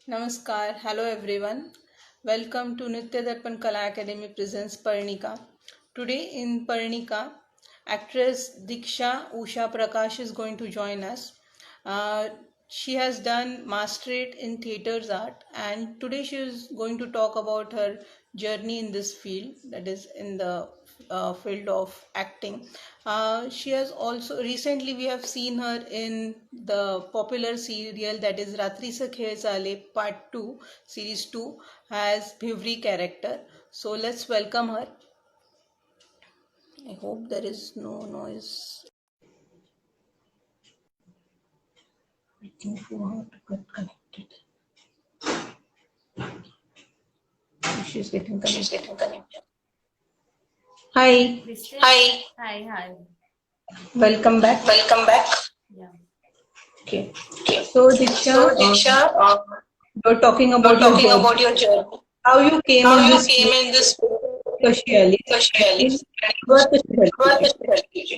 Namaskar, hello everyone. Welcome to Nitya Darpan Kala Academy presents Parnika. Today in Parnika, actress Diksha Usha Prakash is going to join us. Uh, she has done masterate in theatres art, and today she is going to talk about her journey in this field, that is in the field of acting. She has also recently we have seen her in the popular serial that is Ratri Se Khel Chale Part 2, Series 2 as Bhivri character. So let's welcome her. I hope there is no noise. I think you have to get connected. She's getting connected. Hi. Hi. Hi. Welcome back. Yeah. Okay. So Diksha, you're talking about your journey. How you came in this कशी आली? आणि सुरुवात कशी झाली तुझी?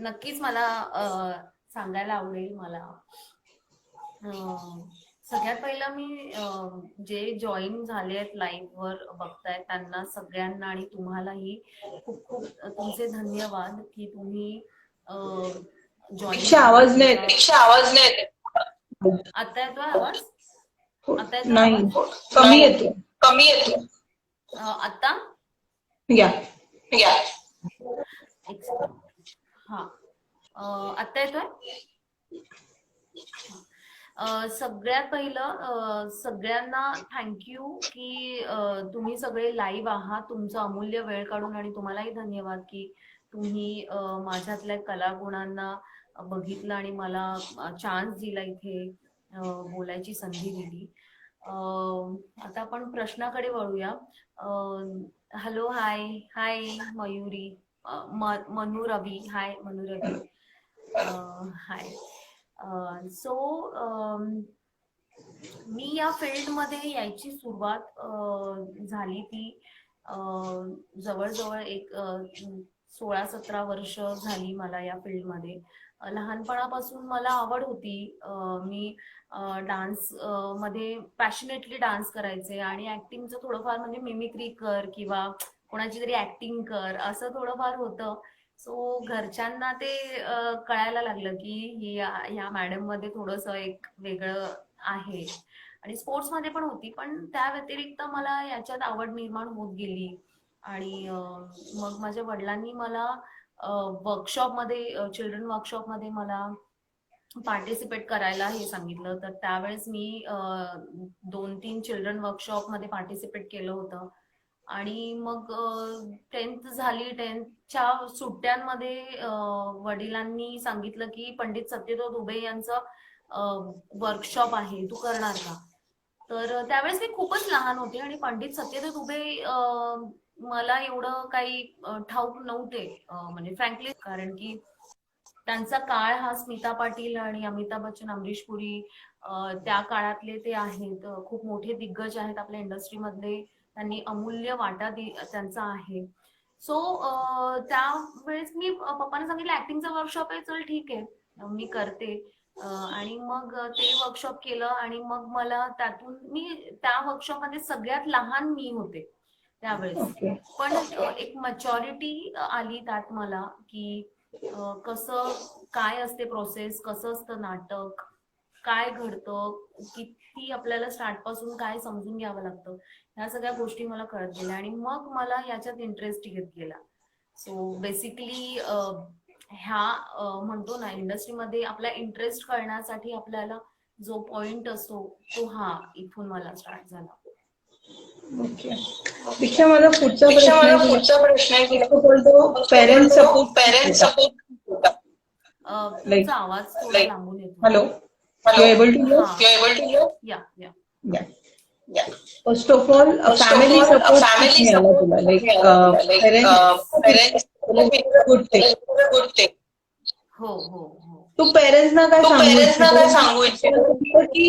नक्कीच मला सांगायला आवडेल मला. सगळ्यात पहिलं मी जे जॉईन झाले आहेत लाईव्ह वर बघतायत त्यांना सगळ्यांना आणि तुम्हालाही खूप खूप तुमचे धन्यवाद की तुम्ही जॉईन. आवाज नाही आता येतोय आवाज? आता येतोय नाही, कमी येतो. आता या हा आता येतोय. सगळ्यात पहिलं सगळ्यांना थँक्यू की तुम्ही सगळे लाईव्ह आहात, तुमचा अमूल्य वेळ काढून, आणि तुम्हालाही धन्यवाद की तुम्ही माझ्यातल्या कलागुणांना बघितलं आणि मला चान्स दिला, इथे बोलायची संधी दिली. आता आपण प्रश्नाकडे वळूया. हॅलो, हाय मयुरी, मनु रवी, हाय मनु रवी, हाय. सो मी या फील्डमध्ये यायची सुरुवात झाली ती जवळजवळ एक 16-17 वर्ष झाली मला या फील्डमध्ये. लहानपणापासून मला आवड होती. मी डान्स मध्ये पॅशनेटली डान्स करायचे आणि ऍक्टिंगचं थोडंफार, म्हणजे मिमिक्री कर किंवा कोणाची तरी ऍक्टिंग कर असं थोडंफार होतं. सो घरच्यांना ते कळायला लागलं की ह्या मॅडम मध्ये थोडंसं एक वेगळं आहे. आणि स्पोर्ट्स मध्ये पण होती, पण त्या व्यतिरिक्त मला याच्यात आवड निर्माण होत गेली. आणि मग माझ्या वडिलांनी मला वर्कशॉप मध्ये, चिल्ड्रन वर्कशॉप मध्ये मला पार्टिसिपेट करायला हे सांगितलं. तर त्यावेळेस मी 2-3 चिल्ड्रन वर्कशॉप मध्ये पार्टिसिपेट केलं होतं. आणि मग 10th झाली. 10thच्या सुट्ट्यांमध्ये वडिलांनी सांगितलं की पंडित सत्यदेव दुबे यांचं वर्कशॉप आहे, तू करणार का? तर त्यावेळेस मी खूपच लहान होते आणि पंडित सत्यदेव दुबे मला एवढं काही ठाऊक नव्हते, म्हणजे फ्रँकली, कारण की त्यांचा काळ हा स्मिता पाटील आणि अमिताभ बच्चन, अमरीश पुरी त्या काळातले ते आहेत. खूप मोठे दिग्गज आहेत आपल्या इंडस्ट्रीमधले, त्यांनी अमूल्य वाटा त्यांचा आहे. सो त्यावेळेस मी पप्पांना सांगितलं ऍक्टिंगचं वर्कशॉप आहे, चल ठीक आहे मी करते. आणि मग ते वर्कशॉप केलं आणि मग मला त्यातून, मी त्या वर्कशॉप मध्ये सगळ्यात लहान मी होते त्यावेळेस. पण एक मॅच्युरिटी आली त्यात मला की कसं काय असते प्रोसेस, कसं असतं नाटक, काय घडतं, किती आपल्याला स्टार्ट पासून काय समजून घ्यावं लागतं, ह्या सगळ्या गोष्टी मला कळत गेल्या आणि मग मला याच्यात इंटरेस्ट येत गेला. सो बेसिकली ह्या म्हणतो ना, इंडस्ट्रीमध्ये आपला इंटरेस्ट कळण्यासाठी आपल्याला जो पॉइंट असतो तो हा इथून मला स्टार्ट झाला. ओके. दीक्षा, मला पुढचा प्रश्न आहे की पेरेंट्स सपोर्ट तुमचा आवाज थोडा लांबून येतो. Hello, you able to hear? या first of all family support मिळाला तुला, लाईक पेरेंट्स गुड थिंग. हो. तू पेरेंट्सना काय सांगू इच्छितो की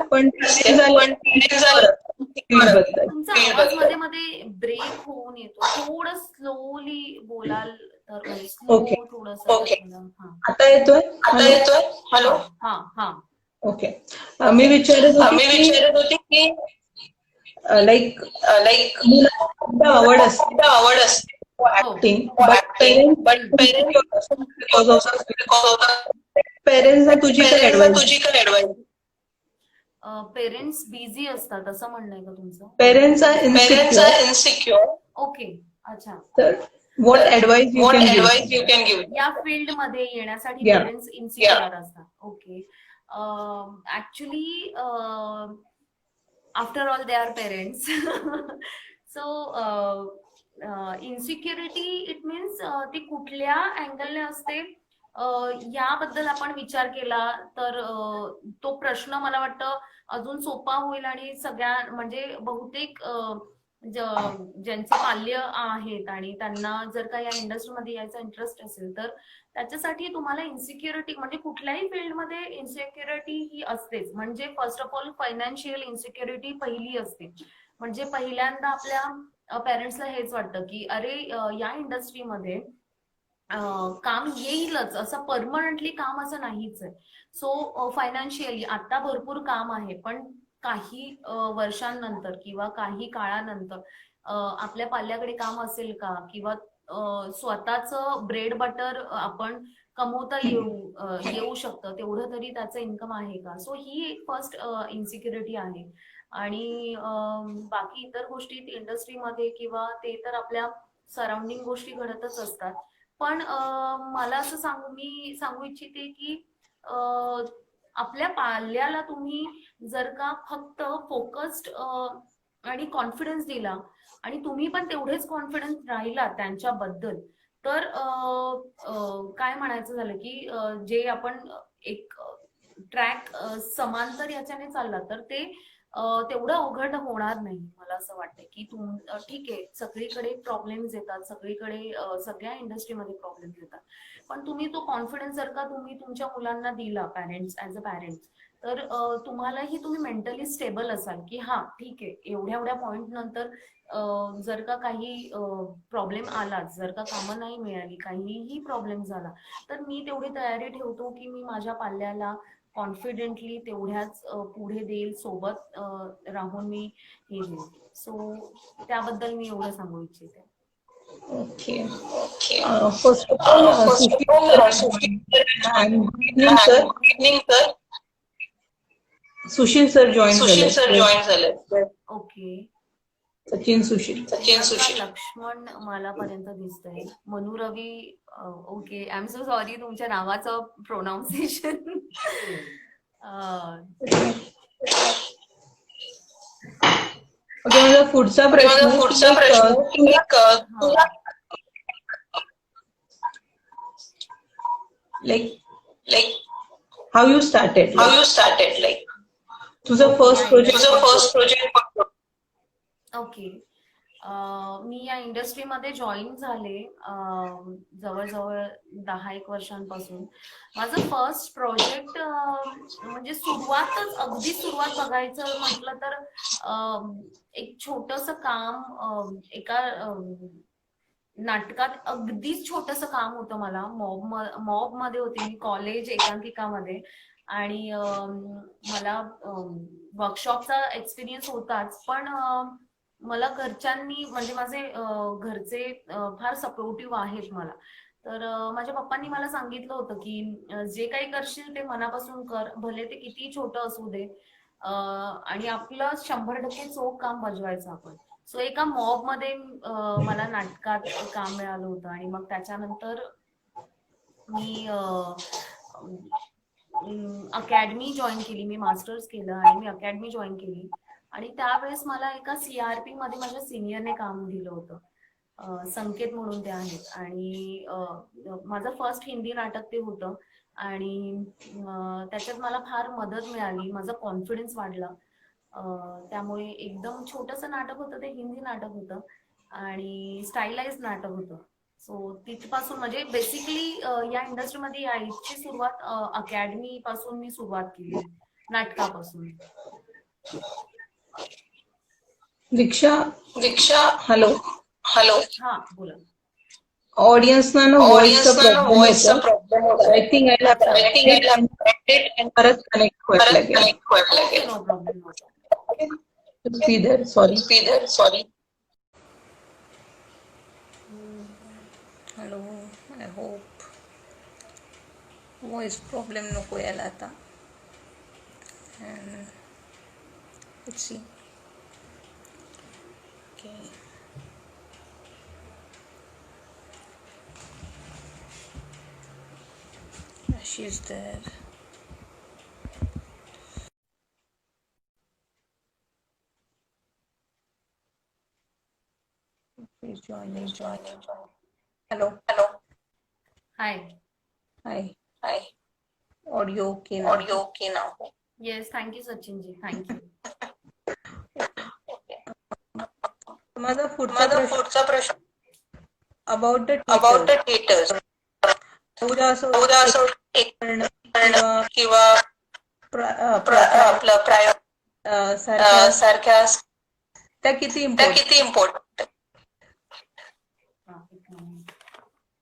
पण तुमचा आवाज मध्ये ब्रेक होऊन ऐकून येतो. थोडं स्लोली बोलाल तर म्हणजे स्लो ओके थोडंसं. ओके हा आता येतोय आता हॅलो येतोय हॅलो हा हा ओके मी विचारत होते मी की विचारत होते की लाईक लाईक मुलांना आवड असते मुलांना आवड असते acting but acting but parents because of parents पेरेंट्सना तुझी काय ऍडवाइस तुझी काय ऍडवाइस. पेरेंट्स बिझी असतात असं म्हणणं आहे का तुमचं? Parents are parents are insecure insecure. Okay अच्छा. तर what advice you what can advice give you can give. या फील्ड मध्ये येण्यासाठी या पेरेंट्स इन्सिक्युअर असतात. Okay actually after all they are parents. So insecurity it means ती कुठल्या अँगलने असते याबद्दल आपण विचार केला तर तो प्रश्न मला वाटतं अजून सोपा होईल आणि सगळ्या म्हणजे बहुतेक ज्यांचे पाल्य आहेत आणि त्यांना जर का या इंडस्ट्रीमध्ये यायचा इंटरेस्ट असेल तर त्याच्यासाठी तुम्हाला इन्सिक्युरिटी म्हणजे कुठल्याही फील्डमध्ये इन्सिक्युरिटी ही असतेच. म्हणजे first of all financial insecurity पहिली असते. म्हणजे पहिल्यांदा आपल्या पेरेंट्सला हेच वाटतं की अरे या इंडस्ट्रीमध्ये काम येईलच, असं परमनंटली काम असं नाहीच आहे. सो फायनान्शियली आता भरपूर काम आहे पण काही वर्षांनंतर किंवा काही काळानंतर आपल्या पाल्याकडे काम असेल का किंवा स्वतःच ब्रेड बटर आपण कमवता येऊ शकतं तेवढं तरी त्याचं इन्कम आहे का. सो ही एक फर्स्ट इन्सिक्युरिटी आहे. आणि बाकी इतर गोष्टी इंडस्ट्रीमध्ये किंवा ते तर आपल्या सराउंडिंग गोष्टी घडतच असतात. पण मला असं मी सांगू इच्छिते की आपल्या पाल्याला तुम्ही जर का फक्त फोकस्ड आणि कॉन्फिडन्स दिला आणि तुम्ही पण तेवढेच कॉन्फिडन्स राहिला त्यांच्याबद्दल तर काय म्हणायचं झालं की जे आपण एक ट्रॅक समांतर याच्याने चालला तर ते तेवढं अवघड होणार नाही. मला असं वाटतं की ठीक आहे सगळीकडे प्रॉब्लेम्स येतात, सगळीकडे सगळ्या इंडस्ट्रीमध्ये प्रॉब्लेम्स येतात पण तुम्ही तो कॉन्फिडन्स जर का तुम्ही तुमच्या मुलांना दिला पॅरेंट्स ऍज अ पॅरेंट्स तर तुम्हालाही तुम्ही मेंटली स्टेबल असाल की हा ठीक आहे एवढ्या एवढ्या पॉइंट नंतर जर का काही प्रॉब्लेम आला, जर का कामं नाही मिळाली, काहीही प्रॉब्लेम झाला तर मी तेवढी तयारी ठेवतो की मी माझ्या पाल्याला कॉन्फिडेंटली तेवढ्याच पुढे देईल, सोबत राहून मी हे देईल. सो त्याबद्दल मी एवढं सांगू इच्छिते. Okay okay first of all first of all good evening sir. Sushil sir join Sushil झाले. सर जॉईन झाले. ओके सचिन सुशील. सचिन सुशील. लक्ष्मण मला पर्यंत दिसतंय. Manu Ravi okay I am so sorry तुमच्या नावाचं प्रोनाउन्सिएशन. ओके माझा पुढचा प्रश्न तुला like how you started like तुझं फर्स्ट प्रोजेक्ट. ओके मी या इंडस्ट्रीमध्ये जॉईन झाले जवळजवळ 10-1 वर्षांपासून. माझं फर्स्ट प्रोजेक्ट म्हणजे अगदी सुरुवात बघायचं म्हटलं तर एक छोटस काम एका नाटकात अगदीच छोटस काम होतं मला. मॉब मध्ये होते मी, कॉलेज एकांकिकामध्ये. आणि मला वर्कशॉपचा एक्सपिरियन्स होताच पण मला घरच्यांनी म्हणजे माझे घरचे फार सपोर्टिव्ह आहेत मला. तर माझ्या पप्पांनी मला सांगितलं होतं की जे काही करशील ते मनापासून कर, भले ते किती छोटं असू दे आणि आपलं 100% चोख काम बजवायचं आपण. सो एका मॉब मध्ये मला नाटकात काम मिळालं होतं आणि मग त्याच्यानंतर मी अकॅडमी जॉईन केली. मी मास्टर्स केलं आणि मी अकॅडमी जॉईन केली आणि त्यावेळेस मला एका CRP मध्ये माझ्या सिनियरने काम दिलं होतं. संकेत म्हणून ते आहेत आणि माझं फर्स्ट हिंदी नाटक ते होतं आणि त्याच्यात मला फार मदत मिळाली, माझा कॉन्फिडन्स वाढला. त्यामुळे एकदम छोटंसं नाटक होतं ते, हिंदी नाटक होतं आणि स्टाईलाइज नाटक होतं. सो तिथपासून म्हणजे बेसिकली या इंडस्ट्रीमध्ये यायची सुरुवात अकॅडमी पासून मी सुरुवात केली, नाटकापासून. दीक्षा दीक्षा हॅलो हॅलो. हा बोला. ऑडियन्सना ना व्हॉइसचा प्रॉब्लेम व्हॉइसचा होतो. प्रॉब्लेम आय थिंक आय अच्छा I think I update update परत कनेक्ट व्हायला परत लागेल. कनेक्ट व्हायला ओके, लागेल. No problem, no problem. Shridhar sorry. Shridhar sorry. Hello, I hope voice problem नको यायला आता. Let's see. Okay. She is there. Please joining. Hello. Hello. Hi. Hi. Hi. Audio okay ना? ऑडिओ ओके ना? येस, थँक्यू सचिनजी, thank you. माझा पुढचा माझा प्रश्न पुढचा प्रश्न about the about theatre. The theatres. उद्या असं उद्या होतं असं एक करणं करणं किंवा किंवा आपलं प्राय आपलं प्राय सारख्या सारख्या त्या किती त्या इम्पॉर्टंट? किती इम्पॉर्टंट.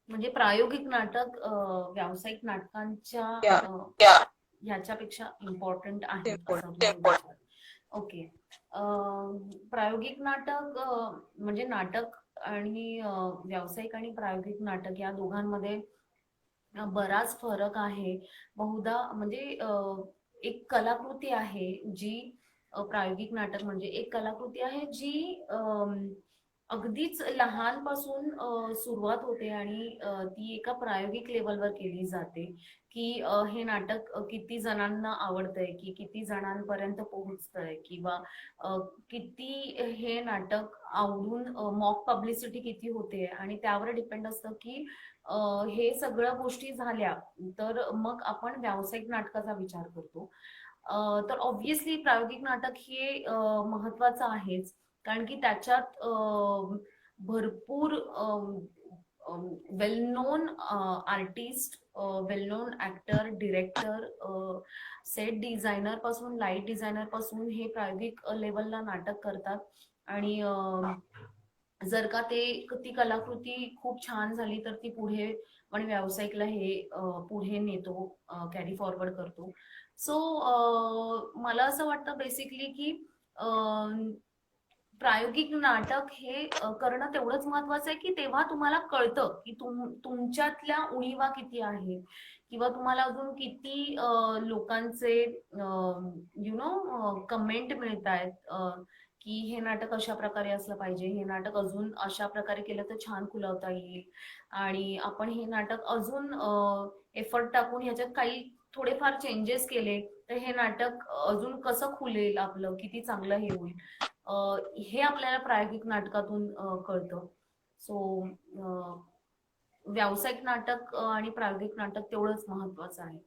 म्हणजे प्रायोगिक नाटक व्यावसायिक नाटकांच्या या ह्याच्यापेक्षा इम्पॉर्टंट आहेत असं इम्पॉर्टंट. तुम्ही विचार. ओके. प्रायोगिक नाटक म्हणजे नाटक आणि व्यावसायिक आणि प्रायोगिक नाटक या दोघांमध्ये बराच फरक आहे. बहुधा म्हणजे एक कलाकृती आहे जी प्रायोगिक नाटक म्हणजे एक कलाकृती आहे जी अगदीच लहानपासून सुरुवात होते आणि ती एका प्रायोगिक लेवलवर केली जाते की हे नाटक किती जणांना आवडतंय की किती जणांपर्यंत पोहोचतंय किंवा किती हे नाटक आवडून मॉक पब्लिसिटी किती होते आणि त्यावर डिपेंड असतं की हे सगळ्या गोष्टी झाल्या तर मग आपण व्यावसायिक नाटकाचा विचार करतो. तर ऑब्व्हियसली प्रायोगिक नाटक हे महत्वाचं आहेच कारण की त्याच्यात भरपूर well known artist, well known actor, director, set designer पासून लाईट डिझायनर पासून हे प्रायोगिक लेवलला नाटक करतात आणि जर का ती कलाकृती खूप छान झाली तर ती पुढे आणि व्यावसायिकला हे पुढे नेतो, कॅरी फॉरवर्ड करतो. सो मला असं वाटतं बेसिकली की प्रायोगिक नाटक हे करणं तेवढंच महत्वाचं आहे की तेव्हा तुम्हाला कळतं की तुमच्यातल्या उणीवा किती आहे किंवा तुम्हाला अजून किती लोकांचे यु नो कमेंट मिळत आहेत की हे नाटक अशा प्रकारे असलं पाहिजे, हे नाटक अजून अशा प्रकारे केलं तर छान खुलवता येईल आणि आपण हे नाटक अजून एफर्ट टाकून ह्याच्यात काही थोडेफार चेंजेस केले तर हे नाटक अजून कसं खुलेल, आपलं किती चांगलं हे होईल, हे आपल्याला प्रायोगिक नाटकातून कळतं. सो व्यावसायिक नाटक आणि प्रायोगिक नाटक तेवढंच महत्वाचं आहे.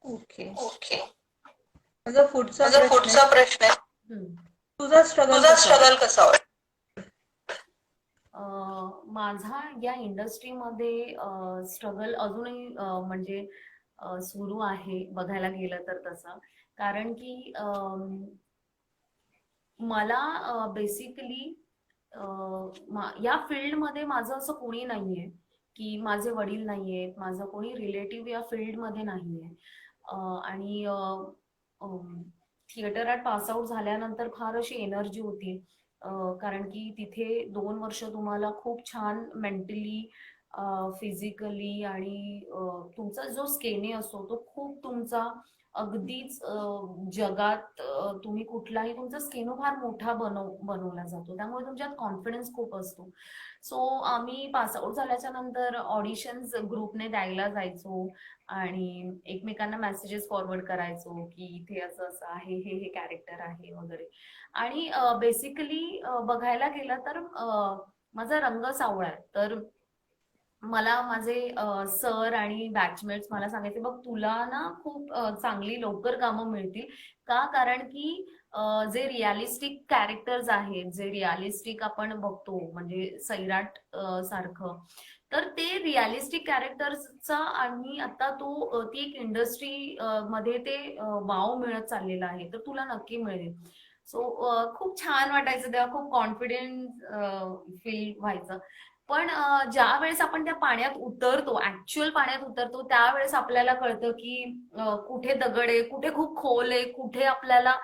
ओके. ओके. माझा पुढचा माझा प्रश्न पुढचा आहे, प्रश्न आहे, तुझा स्ट्रगल तुझा कसा स्ट्रगल कसा होता? माझा या इंडस्ट्रीमध्ये स्ट्रगल अजूनही म्हणजे सुरू आहे बघायला गेलं तर तसं. कारण की मला बेसिकली या फील्डमध्ये माझं असं कोणी नाहीये की माझे वडील नाहीयेत, माझं कोणी रिलेटिव्ह या फील्डमध्ये नाहीये आणि थिएटर आर्ट पास आउट झाल्यानंतर फार अशी एनर्जी होती कारण की तिथे 2 वर्ष तुम्हाला खूप छान मेंटली, फिजिकली आणि तुमचा जो स्केने असतो तो खूप तुमचा अगदीच जगात तुम्ही कुठलाही तुमचा स्केनो फार मोठा बनवला जातो त्यामुळे तुमच्यात कॉन्फिडन्स खूप असतो. सो आम्ही पासआउट झाल्याच्या नंतर ऑडिशन्स ग्रुपने द्यायला जायचो आणि एकमेकांना मेसेजेस फॉरवर्ड करायचो की इथे असं असं आहे, हे कॅरेक्टर आहे वगैरे. आणि बेसिकली बघायला गेलं तर माझा रंग सावळा आहे तर मला माझे सर आणि बॅचमेट्स मला सांगायचे बघ तुला ना खूप चांगली लवकर कामं मिळतील का, कारण की जे रिअलिस्टिक कॅरेक्टर्स आहेत, जे रिअलिस्टिक आपण बघतो म्हणजे सैराट सारखं, तर ते रिअलिस्टिक कॅरेक्टर्सचा आणि आता ती एक इंडस्ट्री मध्ये ते वाव मिळत चाललेला आहे तर तुला नक्की मिळेल. सो खूप छान वाटायचं तेव्हा, खूप कॉन्फिडेंट फील व्हायचं. पण ज्या वेळेस आपण त्या पाण्यात उतरतो, ऍक्च्युअल पाण्यात उतरतो, त्यावेळेस आपल्याला कळतं की कुठे दगड आहे, कुठे खूप खोल आहे, कुठे आपल्याला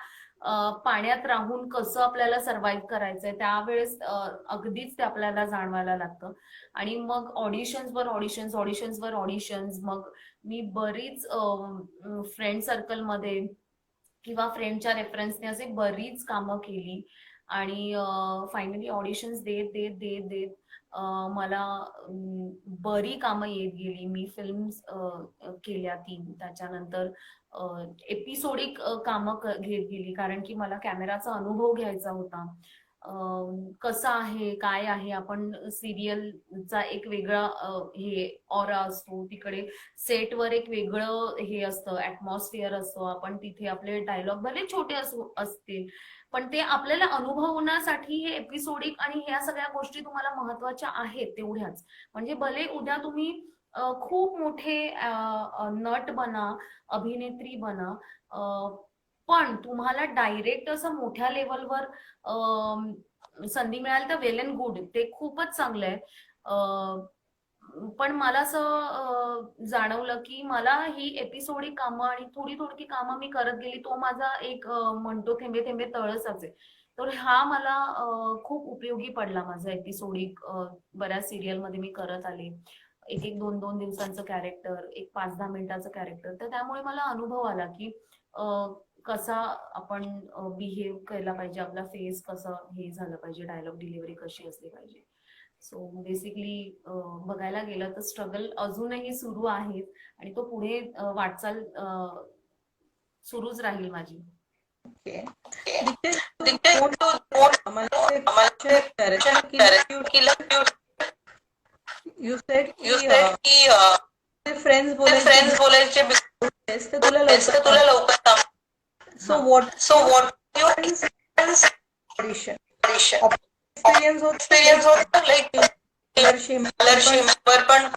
पाण्यात राहून कसं आपल्याला सर्व्हाइव्ह करायचंय, त्यावेळेस अगदीच ते आपल्याला जाणवायला लागतं. आणि मग ऑडिशन्सवर ऑडिशन्स, मग मी बरीच फ्रेंड सर्कलमध्ये किंवा फ्रेंडच्या रेफरन्सने असे बरीच कामं केली. आणि फायनली ऑडिशन्स देत देत देत देत मला बरी कामं येत गेली. मी फिल्म्स केल्या 3. त्याच्यानंतर एपिसोडिक कामं घेत गेली, कारण की मला कॅमेराचा अनुभव घ्यायचा होता. कसं आहे, काय आहे, आपण सिरियलचा एक वेगळा हे ऑरा असतो, तिकडे सेटवर एक वेगळं हे असतं, ऍटमॉस्फिअर असतो. आपण तिथे आपले डायलॉग भले छोटे असतील, पण ते आपल्याला अनुभवण्यासाठी हे एपिसोडिक आणि ह्या सगळ्या गोष्टी तुम्हाला महत्वाच्या आहेत तेवढ्याच. म्हणजे भले उद्या तुम्ही खूप मोठे नट बना, अभिनेत्री बना, पण तुम्हाला डायरेक्ट असं मोठ्या लेवलवर संधी मिळाली तर वेल अँड गुड, ते खूपच चांगलं आहे. पण मला असं जाणवलं की मला ही एपिसोडिक कामं आणि थोडी थोडी कामं मी करत गेली, तो माझा एक म्हणतो थेंबे थेंबे तळ साचे. तर हा मला खूप उपयोगी पडला. माझा एपिसोडिक बऱ्याच सिरियलमध्ये मी करत आले, एक एक 2-2 दिवसांचं कॅरेक्टर, एक 5-10 मिनिटाचं कॅरेक्टर. तर त्यामुळे मला अनुभव आला की कसा आपण बिहेव केला पाहिजे, आपला फेस कसं हे झालं पाहिजे, डायलॉग डिलिव्हरी कशी असली पाहिजे. सो बेसिकली बघायला गेलं तर स्ट्रगल अजूनही सुरू आहे आणि तो पुढे वाटचाल सुरूच राहील माझी. Okay. Dictate Dikshit, to Tu note आम्हाला एक आम्हाला question विचारायचं की you said you की said की ते फ्रेंड्स ते बोलायचे फ्रेंड्स बोलायचे business ते तुला तर लवकर तुला लवकर so what so what your audition audition experience होता एक्सपिरियन्स होता लाईक स्कॉलरशिप वर पण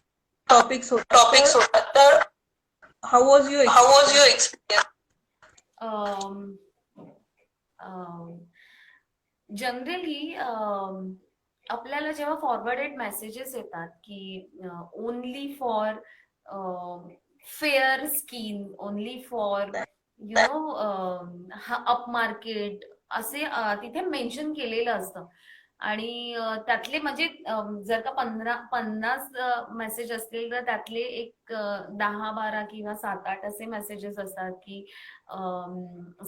टॉपिक्स होतात, टॉपिक्स तर होतात. तर how was your how was your experience? Generally आपल्याला जेव्हा फॉरवर्डेड मेसेजेस येतात की only for fair skin, only for up market, असे तिथे मेन्शन केलेलं असतं. आणि त्यातले म्हणजे जर का 50 मेसेज असतील तर त्यातले एक 10-12 किंवा 7-8 असे मेसेजेस असतात की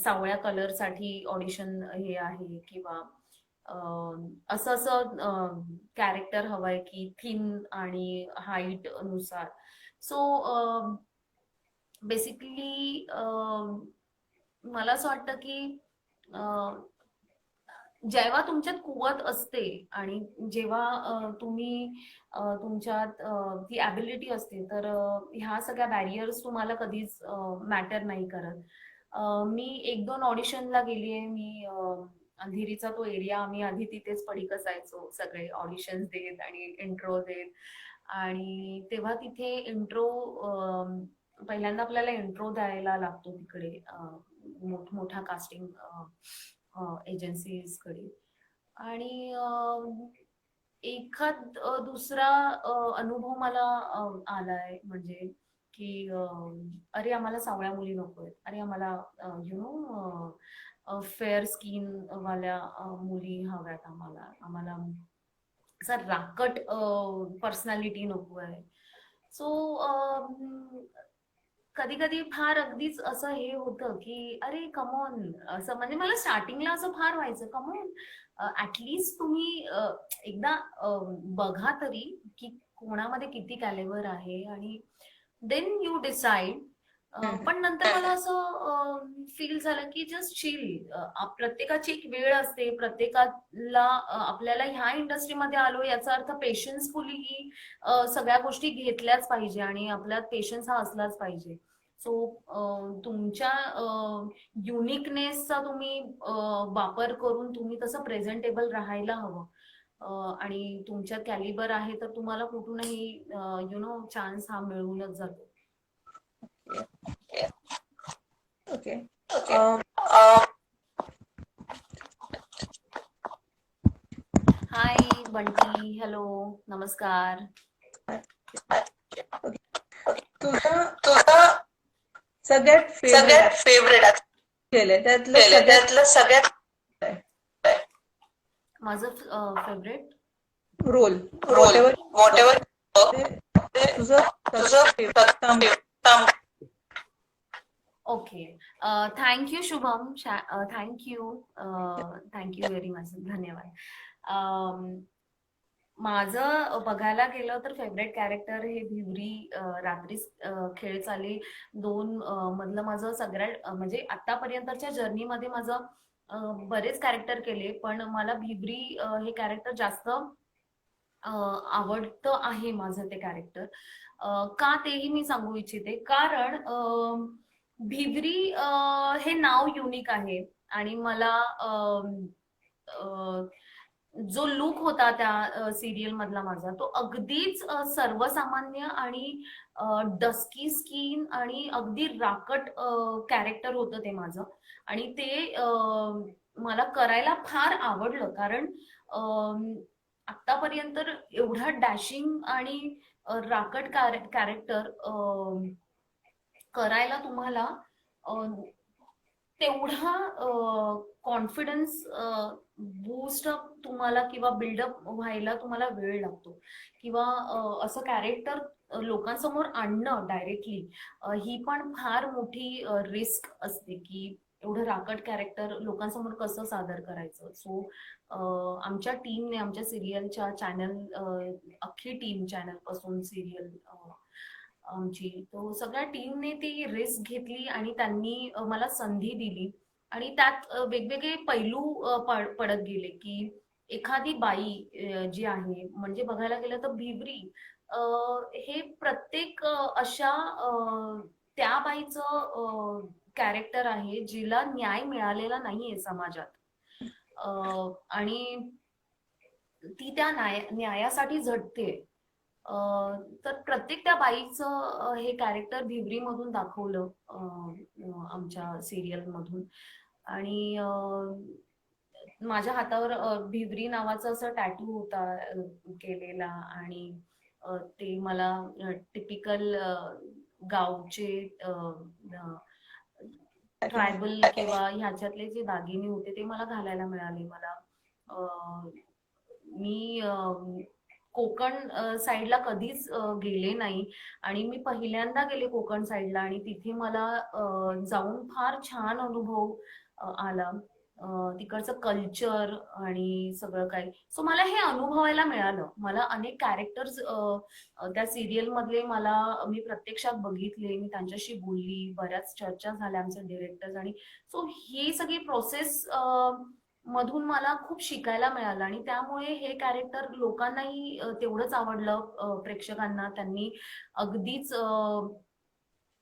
सावळ्या कलर साठी ऑडिशन हे आहे, किंवा असं असं कॅरेक्टर हवंय की थिन आणि हाईट नुसार. सो बेसिकली मला असं वाटतं की जेव्हा तुमच्यात कुवत असते आणि जेव्हा तुम्ही तुमच्यात ती ॲबिलिटी असते, तर ह्या सगळ्या बॅरियर्स तुम्हाला कधीच मॅटर नाही करत. मी 1-2 ऑडिशनला गेलीये. मी अंधेरीचा तो एरिया, आम्ही आधी तिथेच पडीक असायचो सगळे, ऑडिशन्स देत आणि इंट्रो देत. आणि तेव्हा तिथे इंट्रो पहिल्यांदा आपल्याला इंट्रो द्यायला लागतो तिकडे मोठमोठ्या कास्टिंग एजन्सीजकडे. आणि एखाद दुसरा अनुभव मला आलाय, म्हणजे की अरे आम्हाला सावळ्या मुली नकोय, अरे आम्हाला फेअर स्किन वाल्या मुली हव्यात, आम्हाला असा राकट पर्सनॅलिटी नको आहे. सो कधी कधी फार अगदीच असं हे होतं की अरे कमॉन, असं म्हणजे मला स्टार्टिंगला असं फार व्हायचं, कमॉन ऍटलिस्ट तुम्ही एकदा बघा तरी की कोणामध्ये किती कॅलिबर आहे, आणि देन यू डिसाइड. पण नंतर मला असं फील झालं की जस्ट चिल. प्रत्येकाची एक वेळ असते, प्रत्येकाला आपल्याला ह्या इंडस्ट्रीमध्ये आलो याचा अर्थ पेशन्सफुली ही सगळ्या गोष्टी घेतल्याच पाहिजे आणि आपल्यात पेशन्स हा असलाच पाहिजे. सो तुमच्या युनिकनेसचा तुम्ही वापर करून तुम्ही तसं प्रेझेंटेबल राहायला हवं. आणि तुमच्या कॅलिबर आहे तर तुम्हाला कुठूनही चान्स हा मिळूनच जातो. ओके. ओके. बंटी, हॅलो, नमस्कार. तुझा सगळ्यात सगळ्यात फेवरेट फेवरेट केलंय त्यातलं केलं सगळ्यात त्यातलं सगळ्यात माझं favourite role role what what ever ever तुझं तुझं काम काम okay. Thank you Shubham, thank you very much, धन्यवाद. अम, माझं बघायला गेलं तर फेवरेट कॅरेक्टर हे भिवरी, रात्री खेळ चाली दोन मधलं माझं सगळ्यात म्हणजे आतापर्यंतच्या जर्नीमध्ये माझं बरेच कॅरेक्टर केले, पण मला भिवरी हे कॅरेक्टर जास्त आवडतं आहे माझं ते कॅरेक्टर. का तेही मी सांगू इच्छिते, कारण भिवरी हे नाव युनिक आहे आणि मला जो लुक होता त्या सिरियल मधला माझा, तो अगदीच सर्वसामान्य आणि डस्की स्किन आणि अगदी राकट कॅरेक्टर होतं ते माझं. आणि ते मला करायला फार आवडलं, कारण आतापर्यंत एवढा डॅशिंग आणि राकट कॅरेक्टर करायला तुम्हाला तेवढा कॉन्फिडन्स बूस्ट अप तुम्हाला किंवा बिल्डअप व्हायला तुम्हाला वेळ लागतो, किंवा असं कॅरेक्टर लोकांसमोर आणणं डायरेक्टली ही पण फार मोठी रिस्क असते, की एवढं राकट कॅरेक्टर लोकांसमोर कसं सादर करायचं. सो आमच्या टीमने, आमच्या सिरियलच्या चॅनल, अख्खी टीम चॅनल पासून सिरियल आमची, तो सगळ्या टीमने ती रिस्क घेतली आणि त्यांनी मला संधी दिली. आणि त्यात वेगवेगळे पैलू पडत गेले, की एखादी बाई जी आहे, म्हणजे बघायला गेलं तर भिवरी हे प्रत्येक अशा त्या बाईचं कॅरेक्टर आहे जिला न्याय मिळालेला नाहीये समाजात, आणि ती त्या न्यायासाठी झटते. तर प्रत्येक त्या बाईचं हे कॅरेक्टर भिवरी मधून दाखवलं आमच्या सिरियल मधून. आणि माझ्या हातावर भिवरी नावाचा असं टॅटू होता केलेला, आणि ते मला टिपिकल गावचे ट्रायबल किंवा ह्याच्यातले जे दागिने होते ते मला घालायला मिळाले. मला मी कोकण साईडला कधीच गेले नाही, आणि मी पहिल्यांदा गेले कोकण साईडला, आणि तिथे मला जाऊन फार छान अनुभव आला, तिकडचं कल्चर आणि सगळं काही. सो मला हे अनुभवायला मिळालं. मला अनेक कॅरेक्टर्स त्या सिरियल मधले मी प्रत्यक्षात बघितले, मी त्यांच्याशी बोलली, बऱ्याच चर्चा झाल्या आमच्या डिरेक्टर्स, आणि सो ही सगळी प्रोसेस मधून मला खूप शिकायला मिळालं, आणि त्यामुळे हे कॅरेक्टर लोकांनाही तेवढंच आवडलं, प्रेक्षकांना. त्यांनी अगदीच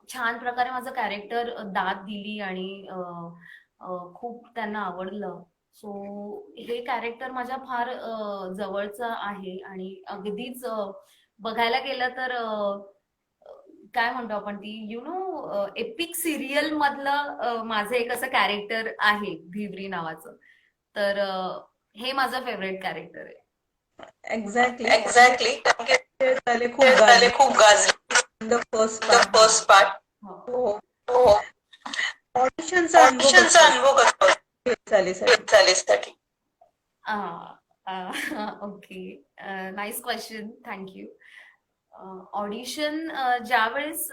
छान प्रकारे माझं कॅरेक्टर दाद दिली, आणि खूप त्यांना आवडलं. सो हे कॅरेक्टर माझ्या फार जवळचं आहे, आणि अगदीच बघायला गेलं तर काय म्हणतो आपण, ती एपिक सिरियल मधलं माझं एक असं कॅरेक्टर आहे भिवरी नावाचं. तर हे माझं फेवरेट कॅरेक्टर आहे. एक्झॅक्टली एक्झॅक्टली खूप गाजले खूप गाजले the first the part. First part. हो, हो, ऑडिशनचा अनुभव ऑडिशनचा कसा अनुभव कसा चालीसाठी? चालीसाठी okay, nice question, thank you. Audition ज्यावेळेस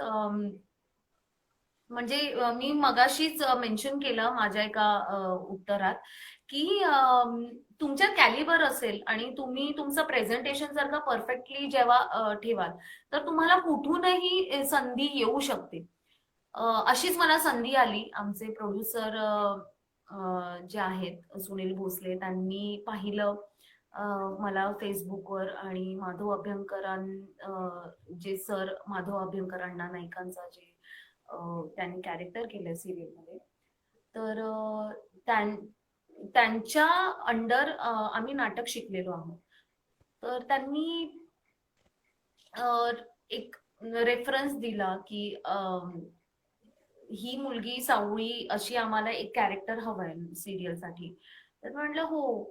म्हणजे मी मगाशीच मेन्शन केलं माझ्या एका उत्तरात, की तुमच्या कॅलिबर असेल आणि तुम्ही तुमचं प्रेझेंटेशन जर का परफेक्टली जेव्हा ठेवाल, तर तुम्हाला कुठूनही संधी येऊ शकते. अशीच मला संधी आली. आमचे प्रोड्युसर जे आहेत सुनील भोसले, त्यांनी पाहिलं मला फेसबुकवर, आणि माधव अभ्यंकरां जे सर, माधव अभ्यंकर अण्णा नाईकांचा जे त्यांनी कॅरेक्टर केलं सिरियलमध्ये, तर त्यांच्या अंडर आम्ही नाटक शिकलेलो आहोत. तर त्यांनी एक रेफरन्स दिला, की ही मुलगी सावळी अशी आम्हाला एक कॅरेक्टर हवंय सिरियलसाठी. तर म्हटलं हो,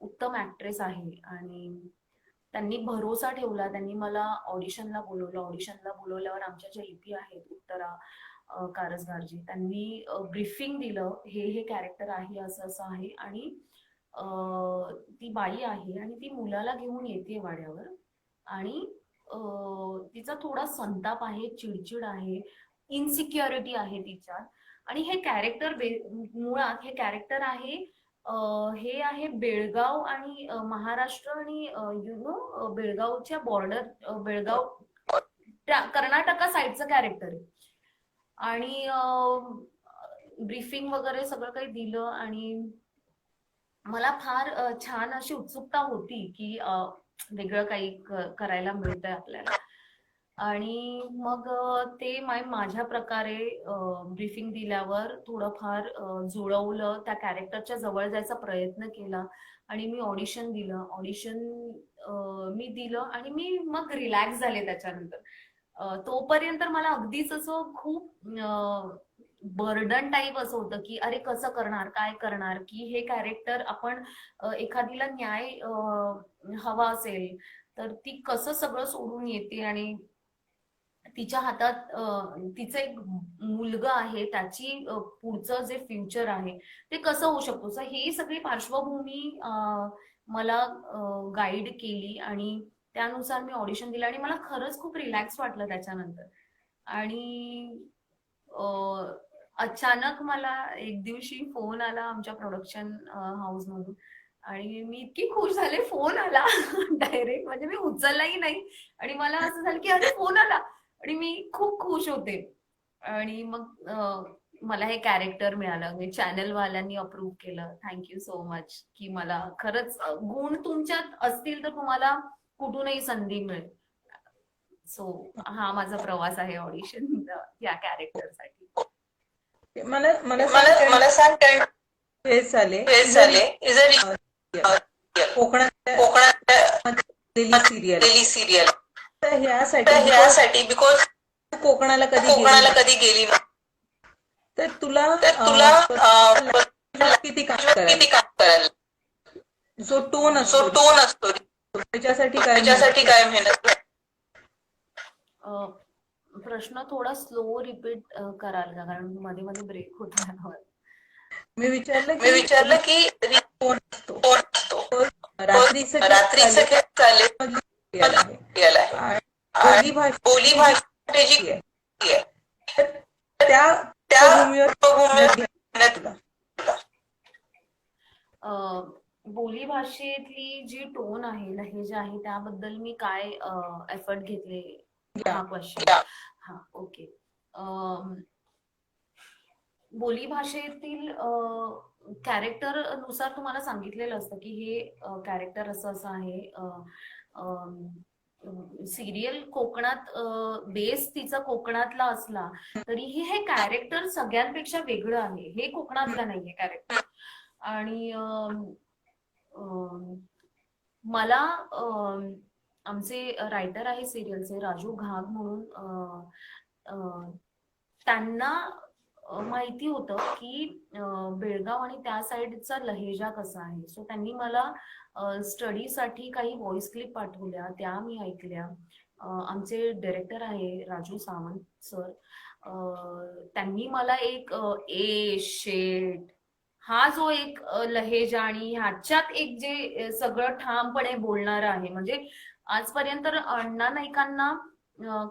उत्तम ऍक्ट्रेस आहे आणि त्यांनी भरोसा ठेवला. त्यांनी मला ऑडिशनला बोलवलं. ऑडिशनला बोलवल्यावर आमच्या ज्या लिपी आहेत उत्तरा कारसगारजी, त्यांनी ब्रीफिंग दिलं, हे कॅरेक्टर आहे, असं असं आहे आणि ती बाई आहे आणि ती मुलाला घेऊन येते वाड्यावर आणि तिचा थोडा संताप आहे, चिडचिड आहे, इनसिक्युरिटी आहे तिच्यात. आणि हे कॅरेक्टर मुळात हे कॅरेक्टर आहे, हे आहे बेळगाव आणि महाराष्ट्र आणि बेळगावच्या बॉर्डर, बेळगाव कर्नाटका साईडचं कॅरेक्टर आहे. आणि ब्रीफिंग वगैरे सगळं काही दिलं आणि मला फार छान अशी उत्सुकता होती की वेगळं काही करायला मिळतंय आपल्याला. आणि मग ते माझ्या प्रकारे ब्रीफिंग दिल्यावर थोडंफार जुळवलं, त्या कॅरेक्टरच्या जवळ जायचा प्रयत्न केला आणि मी ऑडिशन दिलं. ऑडिशन मी दिलं आणि मी मग रिलॅक्स झाले त्याच्यानंतर. तोपर्यंत मला अगदीच असं खूप बर्डन टाईप असं होतं की अरे कसं करणार, काय करणार, की हे कॅरेक्टर आपण एखादीला न्याय हवा असेल तर ती कसं सगळं सोडून येते आणि तिच्या हातात तिचं एक मुलगा आहे, त्याची पुढचं जे फ्युचर आहे ते कसं होऊ शकतो. सो ही सगळी पार्श्वभूमी मला गाईड केली आणि त्यानुसार मी ऑडिशन दिलं आणि मला खरंच खूप रिलॅक्स वाटलं त्याच्यानंतर. आणि अचानक मला एक दिवशी फोन आला आमच्या प्रोडक्शन हाऊस मधून आणि मी इतकी खुश झाले. फोन आला डायरेक्ट, म्हणजे मी उचललाही नाही आणि मला असं झालं की अरे फोन आला आणि मी खूप खुश होते. आणि मग मला हे कॅरेक्टर मिळालं, म्हणजे चॅनल वाल्यांनी अप्रूव्ह केलं. थँक्यू सो मच, की मला खरंच गुण तुमच्यात असतील तर तुम्हाला कुठूनही संधी मिळेल. सो हा माझा प्रवास आहे ऑडिशन या कॅरेक्टरसाठी. मला मला मला सांग काय फेस झाले कोकणात कोकणात सिरियल सिरियल तर ह्यासाठी बिकॉज कोकणाला कधी गेली ना, तर तुला किती काम करायला जो टोन असतो असतो त्याच्यासाठी काय मेहनत. प्रश्न थोडा स्लो रिपीट कराल का, कारण मध्ये मध्ये ब्रेक होतो. मी विचारलं की कोण असतो रात्रीचं चालेल बोली भाषा जी आहे त्या भूमीवर बोली भाषेतली जी टोन आहे, लहेजा आहे, त्याबद्दल मी काय एफर्ट घेतले हा क्वेश्चन. हा ओके. बोली भाषेतील कॅरेक्टर नुसार तुम्हाला सांगितलेलं असतं की हे कॅरेक्टर असं असं आहे. सिरियल कोकणात बेस तिचा कोकणातला असला तरीही हे कॅरेक्टर सगळ्यांपेक्षा वेगळं आहे. हे कोकणातलं नाहीये कॅरेक्टर. आणि मला आमचे रायटर आहे सिरियलचे राजू घाग म्हणून, त्यांना माहिती होतं की बेळगाव आणि त्या साईडचा लहेजा कसा आहे. सो त्यांनी मला स्टडीसाठी काही व्हॉइस क्लिप पाठवल्या, त्या मी ऐकल्या. आमचे डायरेक्टर आहे राजू सावंत सर, त्यांनी मला एक ए शेट हा जो एक लहेजा आणि ह्याच्यात एक जे सगळं ठामपणे बोलणार आहे, म्हणजे आजपर्यंत अण्णा नाईकांना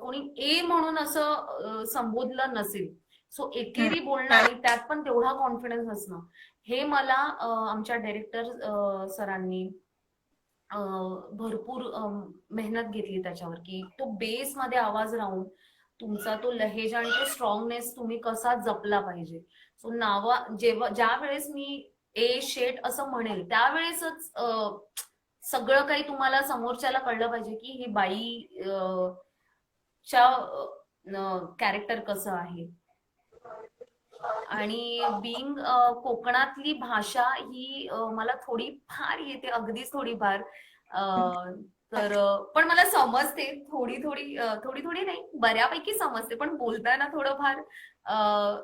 कोणी ए म्हणून असं संबोधलं नसेल. सो एकेरी बोलणं आणि त्यात पण तेवढा कॉन्फिडन्स असणं, हे मला आमच्या डायरेक्टर सरांनी भरपूर मेहनत घेतली त्याच्यावर, की तो बेस मध्ये आवाज राहून तुमचा तो लहेजा आणि तो स्ट्रॉंगनेस तुम्ही कसा जपला पाहिजे. सो ज्या वेळेस मी ए शेट असं म्हणेल त्यावेळेसच सगळं काही तुम्हाला समोरच्याला कळलं पाहिजे की ही बाई च्या कॅरेक्टर कसं आहे. आणि बिंग कोकणातली भाषा ही मला थोडी फार येते, अगदीच थोडीफार. तर पण मला समजते, थोडी थोडी नाही, बऱ्यापैकी समजते. पण बोलताना थोडंफार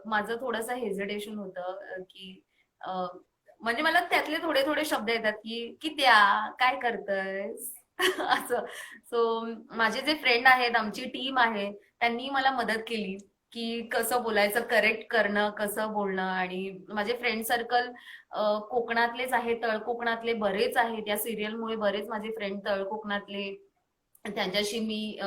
माझं थोडंसं हेजिटेशन होतं की म्हणजे मला त्यातले थोडे थोडे शब्द येतात की त्या काय करतयस असं. सो माझे जे फ्रेंड आहेत, आमची टीम आहे, त्यांनी मला मदत केली की कसं बोलायचं, करेक्ट करणं, कसं बोलणं. आणि माझे फ्रेंड सर्कल कोकणातलेच आहे, तळ कोकणातले बरेच आहेत. या सिरियलमुळे बरेच माझे फ्रेंड तळ कोकणातले, त्यांच्याशी मी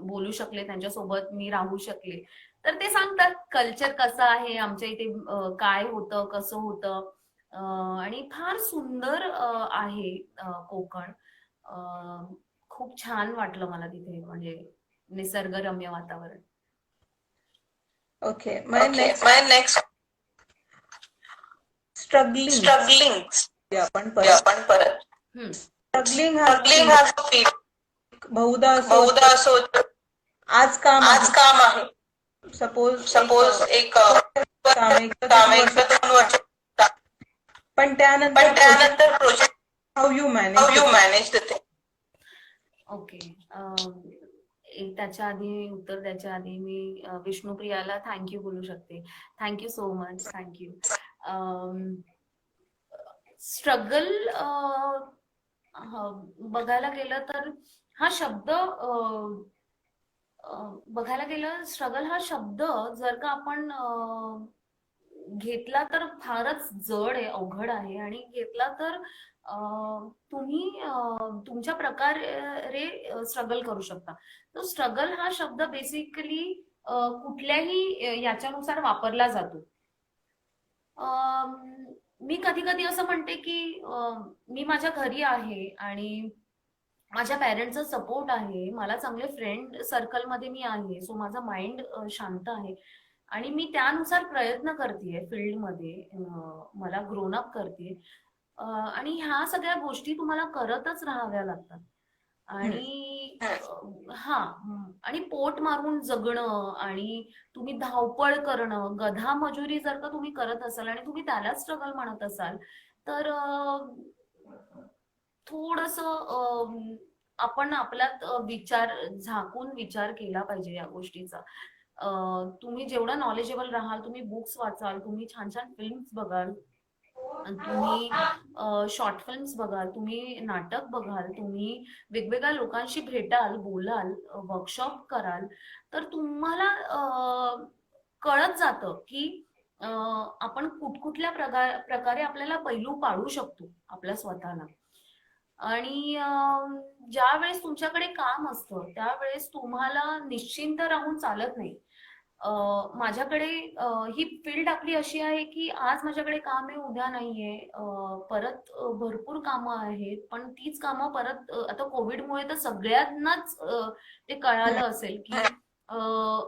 बोलू शकले, त्यांच्यासोबत मी राहू शकले. तर ते सांगतात कल्चर कसं आहे आमच्या इथे, काय होतं, कसं होतं. आणि फार सुंदर आहे कोकण. खूप छान वाटलं मला तिथे, म्हणजे निसर्गरम्य वातावरण. Okay, my okay next my next struggling. Struggling आपण आपण परत हम्म. स्ट्रगलिंग स्ट्रगलिंग हा हा जो फील बहुधा असं बहुधा असं होतं, आज काम आज काम आहे, सपोज सपोज एक काम एक काम एक 2 वर्ष, पण पण त्यानंतर त्यानंतर project how you how manage you manage ते. ओके. त्याच्या आधी, उत्तर द्यायच्या आधी मी विष्णुप्रियाला थँक्यू बोलू शकते. Thank you so much, thank you. Struggle बघायला गेलं तर हा शब्द बघायला गेलं, स्ट्रगल हा शब्द जर का आपण घेतला तर फारच जड आहे, अवघड आहे. आणि घेतला तर तुम्ही तुमच्या प्रकारे स्ट्रगल करू शकता. तो स्ट्रगल हा शब्द बेसिकली कुठल्याही याच्यानुसार वापरला जातो. मी कधी कधी असं म्हणते की मी माझ्या घरी आहे आणि माझ्या पॅरेंटचा सपोर्ट आहे, मला चांगले फ्रेंड सर्कलमध्ये मी आहे, सो माझा माइंड शांत आहे आणि मी त्यानुसार प्रयत्न करतेय फील्डमध्ये, मला ग्रोन अप करते. आणि ह्या सगळ्या गोष्टी तुम्हाला करतच राहाव्या लागतात. आणि आणि पोट मारून जगणं आणि तुम्ही धावपळ करणं, गधा मजुरी जर का तुम्ही करत असाल आणि तुम्ही त्यालाच स्ट्रगल म्हणत असाल, तर थोडस आपण आपल्यात विचार झाकून विचार केला पाहिजे या गोष्टीचा. तुम्ही जेवढं नॉलेजेबल राहाल, तुम्ही बुक्स वाचाल, तुम्ही छान छान फिल्म्स बघाल, तुम्ही शॉर्ट फिल्म्स बघाल, तुम्ही नाटक बघाल, तुम्ही वेगवेगळ्या लोकांशी भेटाल, बोलाल, वर्कशॉप कराल, तर तुम्हाला कळत जातं की आपण कुठकुठल्या प्रकारे आपल्याला पैलू पाडू शकतो आपल्या स्वतःला. आणि ज्या वेळेस तुमच्याकडे काम असतं त्यावेळेस तुम्हाला निश्चिंत राहून चालत नाही. माझ्याकडे ही फील्ड आपली अशी आहे की आज माझ्याकडे काम आहे, उद्या नाहीये, परत भरपूर कामं आहेत. पण तीच कामं परत आता कोविडमुळे तर सगळ्यांनाच ते कळालं असेल की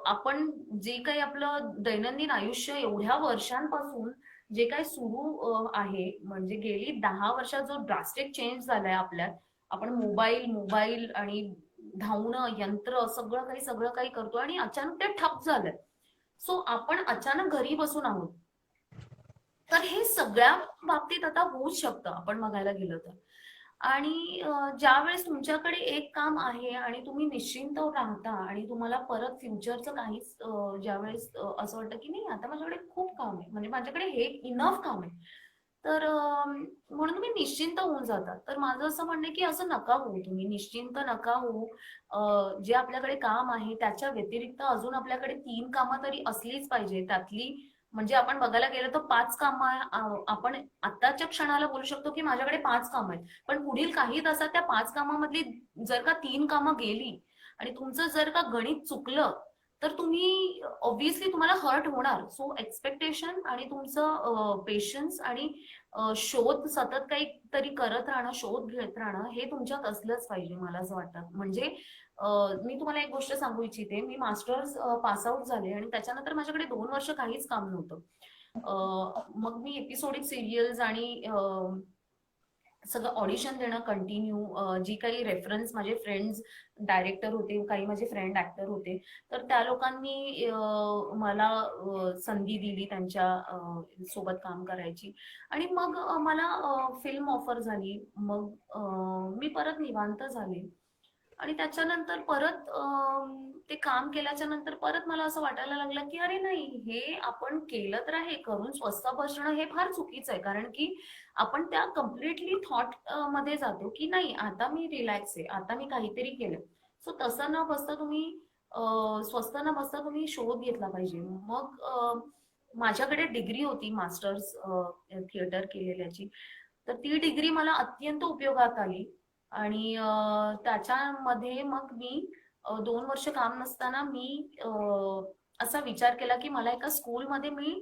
आपण जे काही आपलं दैनंदिन आयुष्य एवढ्या वर्षांपासून जे काही सुरू आहे, म्हणजे गेली 10 वर्षात जो ड्रास्टिक चेंज झालाय आपल्यात, आपण मोबाईल मोबाईल आणि धावणं, यंत्र, सगळं काही करतो आणि अचानक ते ठप झालंय. सो आपण अचानक घरी बसून आहोत. तर हे सगळ्या बाबतीत आता होऊच शकतं आपण बघायला गेलं तर. आणि ज्यावेळेस तुमच्याकडे एक काम आहे आणि तुम्ही निश्चिंत राहता आणि तुम्हाला परत फ्युचरचं काहीच ज्यावेळेस असं वाटतं की नाही आता माझ्याकडे खूप काम आहे, म्हणजे माझ्याकडे हे इनफ काम आहे, तर म्हणून तुम्ही निश्चिंत होऊन जातात. तर माझं असं म्हणणं आहे की असं नका होऊ, तुम्ही निश्चिंत नका होऊ. जे आपल्याकडे काम आहे त्याच्या व्यतिरिक्त अजून आपल्याकडे 3 कामं तरी असलीच पाहिजे. त्यातली म्हणजे आपण बघायला गेलं तर 5 कामं आपण आत्ताच्या क्षणाला बोलू शकतो की माझ्याकडे 5 कामं आहेत. पण पुढील काही तासात त्या 5 कामामधली जर का 3 कामं गेली आणि तुमचं जर का गणित चुकलं, तर तुम्ही ऑब्व्हियसली तुम्हाला हर्ट होणार. सो एक्सपेक्टेशन आणि तुमचं पेशन्स आणि शोध, सतत काहीतरी करत राहणं, शोध घेत राहणं, हे तुमच्यात असलंच पाहिजे मला असं वाटतं. म्हणजे मी तुम्हाला एक गोष्ट सांगू इच्छिते. मी मास्टर्स पास आउट झाले आणि त्याच्यानंतर माझ्याकडे 2 वर्ष काहीच काम नव्हतं. मग मी एपिसोडिक सिरियल्स आणि सगळं ऑडिशन देणं कंटिन्यू, जी काही रेफरन्स माझे फ्रेंड्स डायरेक्टर होते, काही माझे फ्रेंड ऍक्टर होते, तर त्या लोकांनी मला संधी दिली त्यांच्या सोबत काम करायची. आणि मग मला फिल्म ऑफर झाली. मग मी परत निवांत झाले. आणि त्याच्यानंतर परत ते काम केल्याच्या नंतर परत मला असं वाटायला लागलं की अरे नाही, हे आपण केलं तर आहे, करून स्वस्थ बसणं हे फार चुकीचं आहे. कारण की आपण त्या कम्प्लिटली थॉट मध्ये जातो की नाही, आता मी रिलॅक्स आहे, आता मी काहीतरी केलं. सो तसं न बसता तुम्ही स्वस्थ न बसता तुम्ही शोध घेतला पाहिजे. मग माझ्याकडे डिग्री होती मास्टर्स थिएटर केलेल्याची. तर ती डिग्री मला अत्यंत उपयोगात आली. आणि त्याच्यामध्ये मग मी 2 वर्ष काम नसताना मी असा विचार केला की मला एका स्कूलमध्ये मी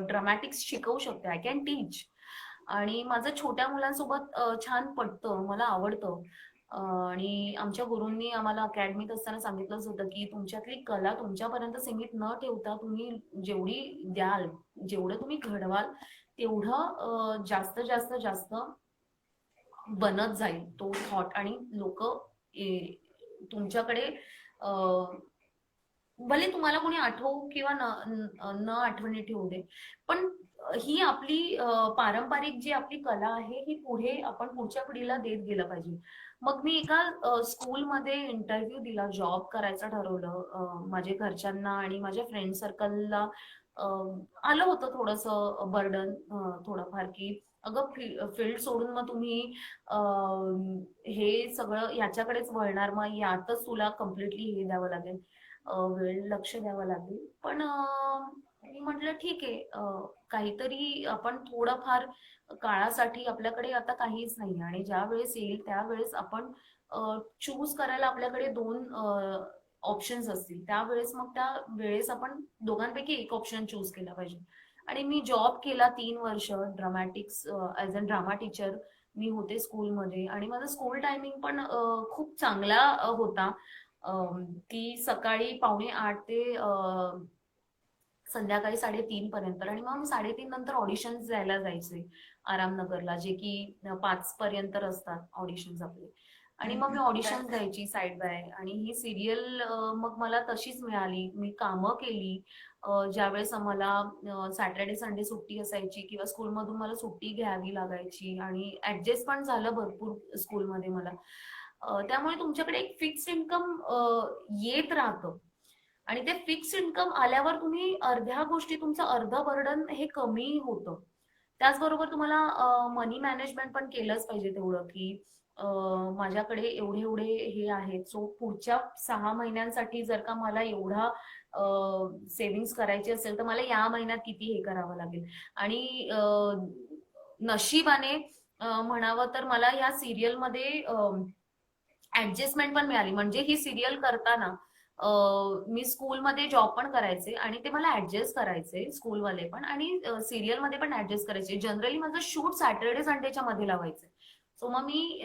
ड्रामॅटिक्स शिकवू शकते, आय कॅन टीच. आणि माझं छोट्या मुलांसोबत छान पटतं, मला आवडतं. आणि आमच्या गुरूंनी आम्हाला अकॅडमीत असताना सांगितलंच होतं की तुमच्यातली कला तुमच्यापर्यंत सीमित न ठेवता तुम्ही जेवढी द्याल, जेवढं तुम्ही घडवाल, तेवढं जास्त जास्त जास्त बनत जाईल तो थॉट. आणि लोक तुमच्याकडे भले तुम्हाला कोणी आठवू किंवा न आठवणी ठेवू दे, पण ही आपली पारंपरिक जी आपली कला आहे ही पुढे आपण पुढच्या पिढीला देत गेलं पाहिजे. मग मी एका स्कूलमध्ये इंटरव्ह्यू दिला, जॉब करायचं ठरवलं. माझ्या घरच्यांना आणि माझ्या फ्रेंड सर्कलला आलं होतं थोडंसं बर्डन थोडंफार की अगं फील्ड सोडून मग तुम्ही हे सगळं याच्याकडेच वळणार, मग यातच तुला कम्प्लिटली हे द्यावं लागेल, वेळ लक्ष द्यावं लागेल. पण मी म्हटलं ठीक आहे, काहीतरी आपण थोडंफार काळासाठी, आपल्याकडे आता काहीच नाही आणि ज्या वेळेस येईल त्यावेळेस आपण चूज करायला आपल्याकडे 2 ऑप्शन्स असतील, त्यावेळेस मग त्या वेळेस आपण दोघांपैकी एक ऑप्शन चूज केला पाहिजे. आणि मी जॉब केला 3 वर्ष ड्रामॅटिक्स ऍज अ ड्रामा टीचर मी होते स्कूलमध्ये. आणि माझा स्कूल टायमिंग पण खूप चांगला होता, की सकाळी 7:45 ते संध्याकाळी 3:30 पर्यंत. आणि मग मी 3:30 नंतर ऑडिशन्स द्यायला जायचे आरामनगरला, जे की 5 पर्यंत असतात ऑडिशन्स आपले. आणि मग मी ऑडिशन्स द्यायची साईड बाय. आणि ही सिरियल मग मला तशीच मिळाली, मी कामं केली. ज्यावेळेस आम्हाला सॅटर्डे संडे सुट्टी असायची किंवा स्कूलमधून मला सुट्टी घ्यावी लागायची आणि ऍडजस्ट पण झालं भरपूर स्कूलमध्ये मला. त्यामुळे तुमच्याकडे एक फिक्स्ड इन्कम येत राहतं. आणि ते फिक्स इन्कम आल्यावर तुम्ही अर्ध्या गोष्टी, तुमचं अर्ध बर्डन हे कमी होतं. त्याचबरोबर तुम्हाला मनी मॅनेजमेंट पण केलंच पाहिजे तेवढं, की माझ्याकडे एवढे एवढे हे आहेत, सो पुढच्या 6 महिन्यांसाठी जर का मला एवढा सेव्हिंग्स करायची असेल तर मला या महिन्यात किती हे करावं लागेल. आणि नशिबाने म्हणावं तर मला या सिरियलमध्ये ऍडजस्टमेंट पण मिळाली. म्हणजे ही सिरियल करताना मी स्कूलमध्ये जॉब पण करायचे आणि ते मला ऍडजस्ट करायचे स्कूलवाले पण, आणि सिरियल मध्ये पण ऍडजस्ट करायचे. जनरली माझं शूट सॅटर्डे संडेच्या मध्ये लावायचे. सो मग मी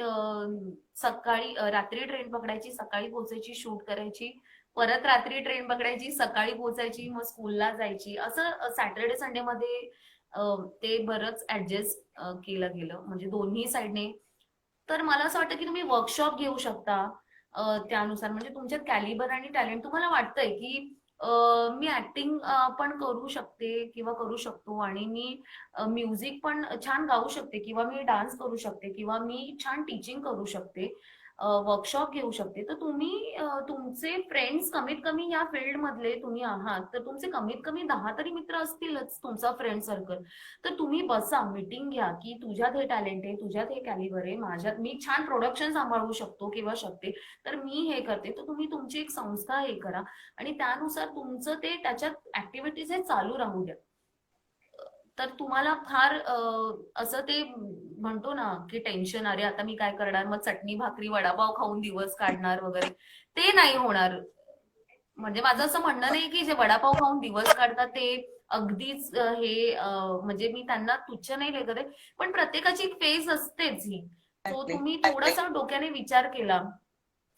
सकाळी रात्री ट्रेन पकडायची, सकाळी पोहोचायची, शूट करायची, परत रात्री ट्रेन पकडायची, सकाळी पोहोचायची, मग स्कूलला जायची. असं सॅटर्डे संडे मध्ये ते बरंच ऍडजस्ट केलं गेलं, म्हणजे दोन्ही साईडने. तर मला असं वाटतं की तुम्ही वर्कशॉप घेऊ शकता त्यानुसार, म्हणजे तुमच्यात कॅलिबर आणि टॅलेंट तुम्हाला वाटतंय की मी ऍक्टिंग पण करू शकते किंवा करू शकतो, आणि मी म्युझिक पण छान गाऊ शकते, किंवा मी डान्स करू शकते, किंवा मी छान टीचिंग करू शकते, वर्कशॉप घेऊ शकते. तर तुम्ही तुमचे फ्रेंड्स कमीत कमी या फील्ड मधले तुम्ही आहात, तर तुमचे कमीत कमी 10 तरी मित्र असतीलच तुमचा फ्रेंड सर्कल. तर तुम्ही बसा, मीटिंग घ्या की तुझ्यात हे टॅलेंट आहे, तुझ्यात हे कॅलिबर आहे, माझ्यात मी छान प्रोडक्शन सांभाळू शकतो किंवा शकते, तर मी हे करते. तर तुम्ही तुमची एक संस्था हे करा आणि त्यानुसार तुमचं ते त्याच्यात ऍक्टिव्हिटीज हे चालू राहू द्या. तर तुम्हाला फार असं ते म्हणतो ना की टेन्शन, अरे आता मी काय करणार, मग चटणी भाकरी वडापाव खाऊन दिवस काढणार वगैरे, ते नाही होणार. म्हणजे माझं असं म्हणणं नाही की जे वडापाव खाऊन दिवस काढतात ते अगदीच हे म्हणजे मी त्यांना तुच्छ नाही लेखत आहे, पण प्रत्येकाची एक फेज असतेच ही. सो तुम्ही थोडासा डोक्याने विचार केला,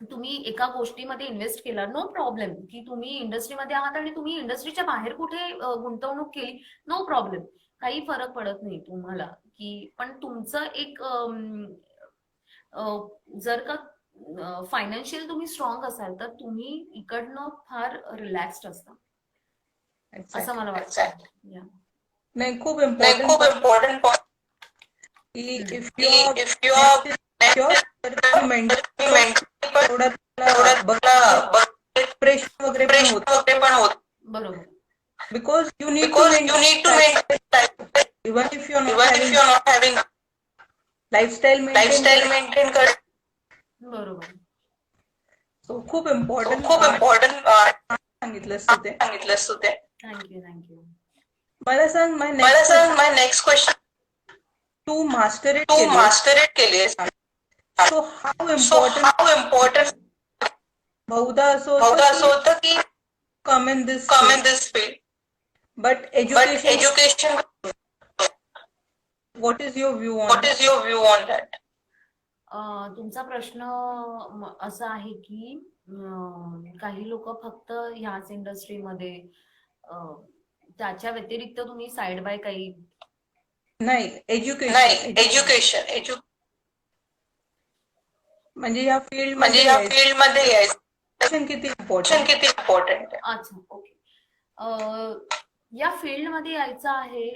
तुम्ही एका गोष्टीमध्ये इन्व्हेस्ट केला, नो प्रॉब्लेम. की तुम्ही इंडस्ट्रीमध्ये आहात आणि तुम्ही इंडस्ट्रीच्या बाहेर कुठे गुंतवणूक केली, नो प्रॉब्लेम, काही फरक पडत नाही तुम्हाला. की पण तुमचं एक जर का फायनान्शियल तुम्ही स्ट्रॉंग असाल तर तुम्ही इकडनं फार रिलॅक्स्ड असता, असं मला वाटतं. नाही, खूप खूप इम्पॉर्टंट इम्पॉर्टंट की if if you you are mental तेवढ्यात मला डिप्रेशन वगैरे पण होत वगैरे पण होत बरोबर. Because you need to because you need to maintain even if you are not even if having you are not having lifestyle lifestyle maintain कर बरोबर. सो खूप So, इम्पॉर्टंट खूप इम्पॉर्टंट सांगितलंस तू ते. सांगितलंस तू ते. थँक्यू. मला सांग मला नेक्स्ट सांग माय नेक्स्ट क्वेश्चन तू मास्टरेट तू केली मास्टरेट केलीस so how so important how important बहुधा असं बहुधा होतं असं होतं की come in this come in this field but but education education what is your view on what is your view on that तुमचा प्रश्न असा आहे की काही लोक फक्त ह्याच इंडस्ट्रीमध्ये त्याच्या व्यतिरिक्त तुम्ही साइड बाय काही नाही नाही एज्युकेशन एज्युकेशन म्हणजे या फील्ड म्हणजे मध्ये या फील्ड मध्ये यायचं एज्युकेशन किती इम्पॉर्टंट किती इम्पॉर्टंट आहे अच्छा ओके. या फील्ड मध्ये यायचं आहे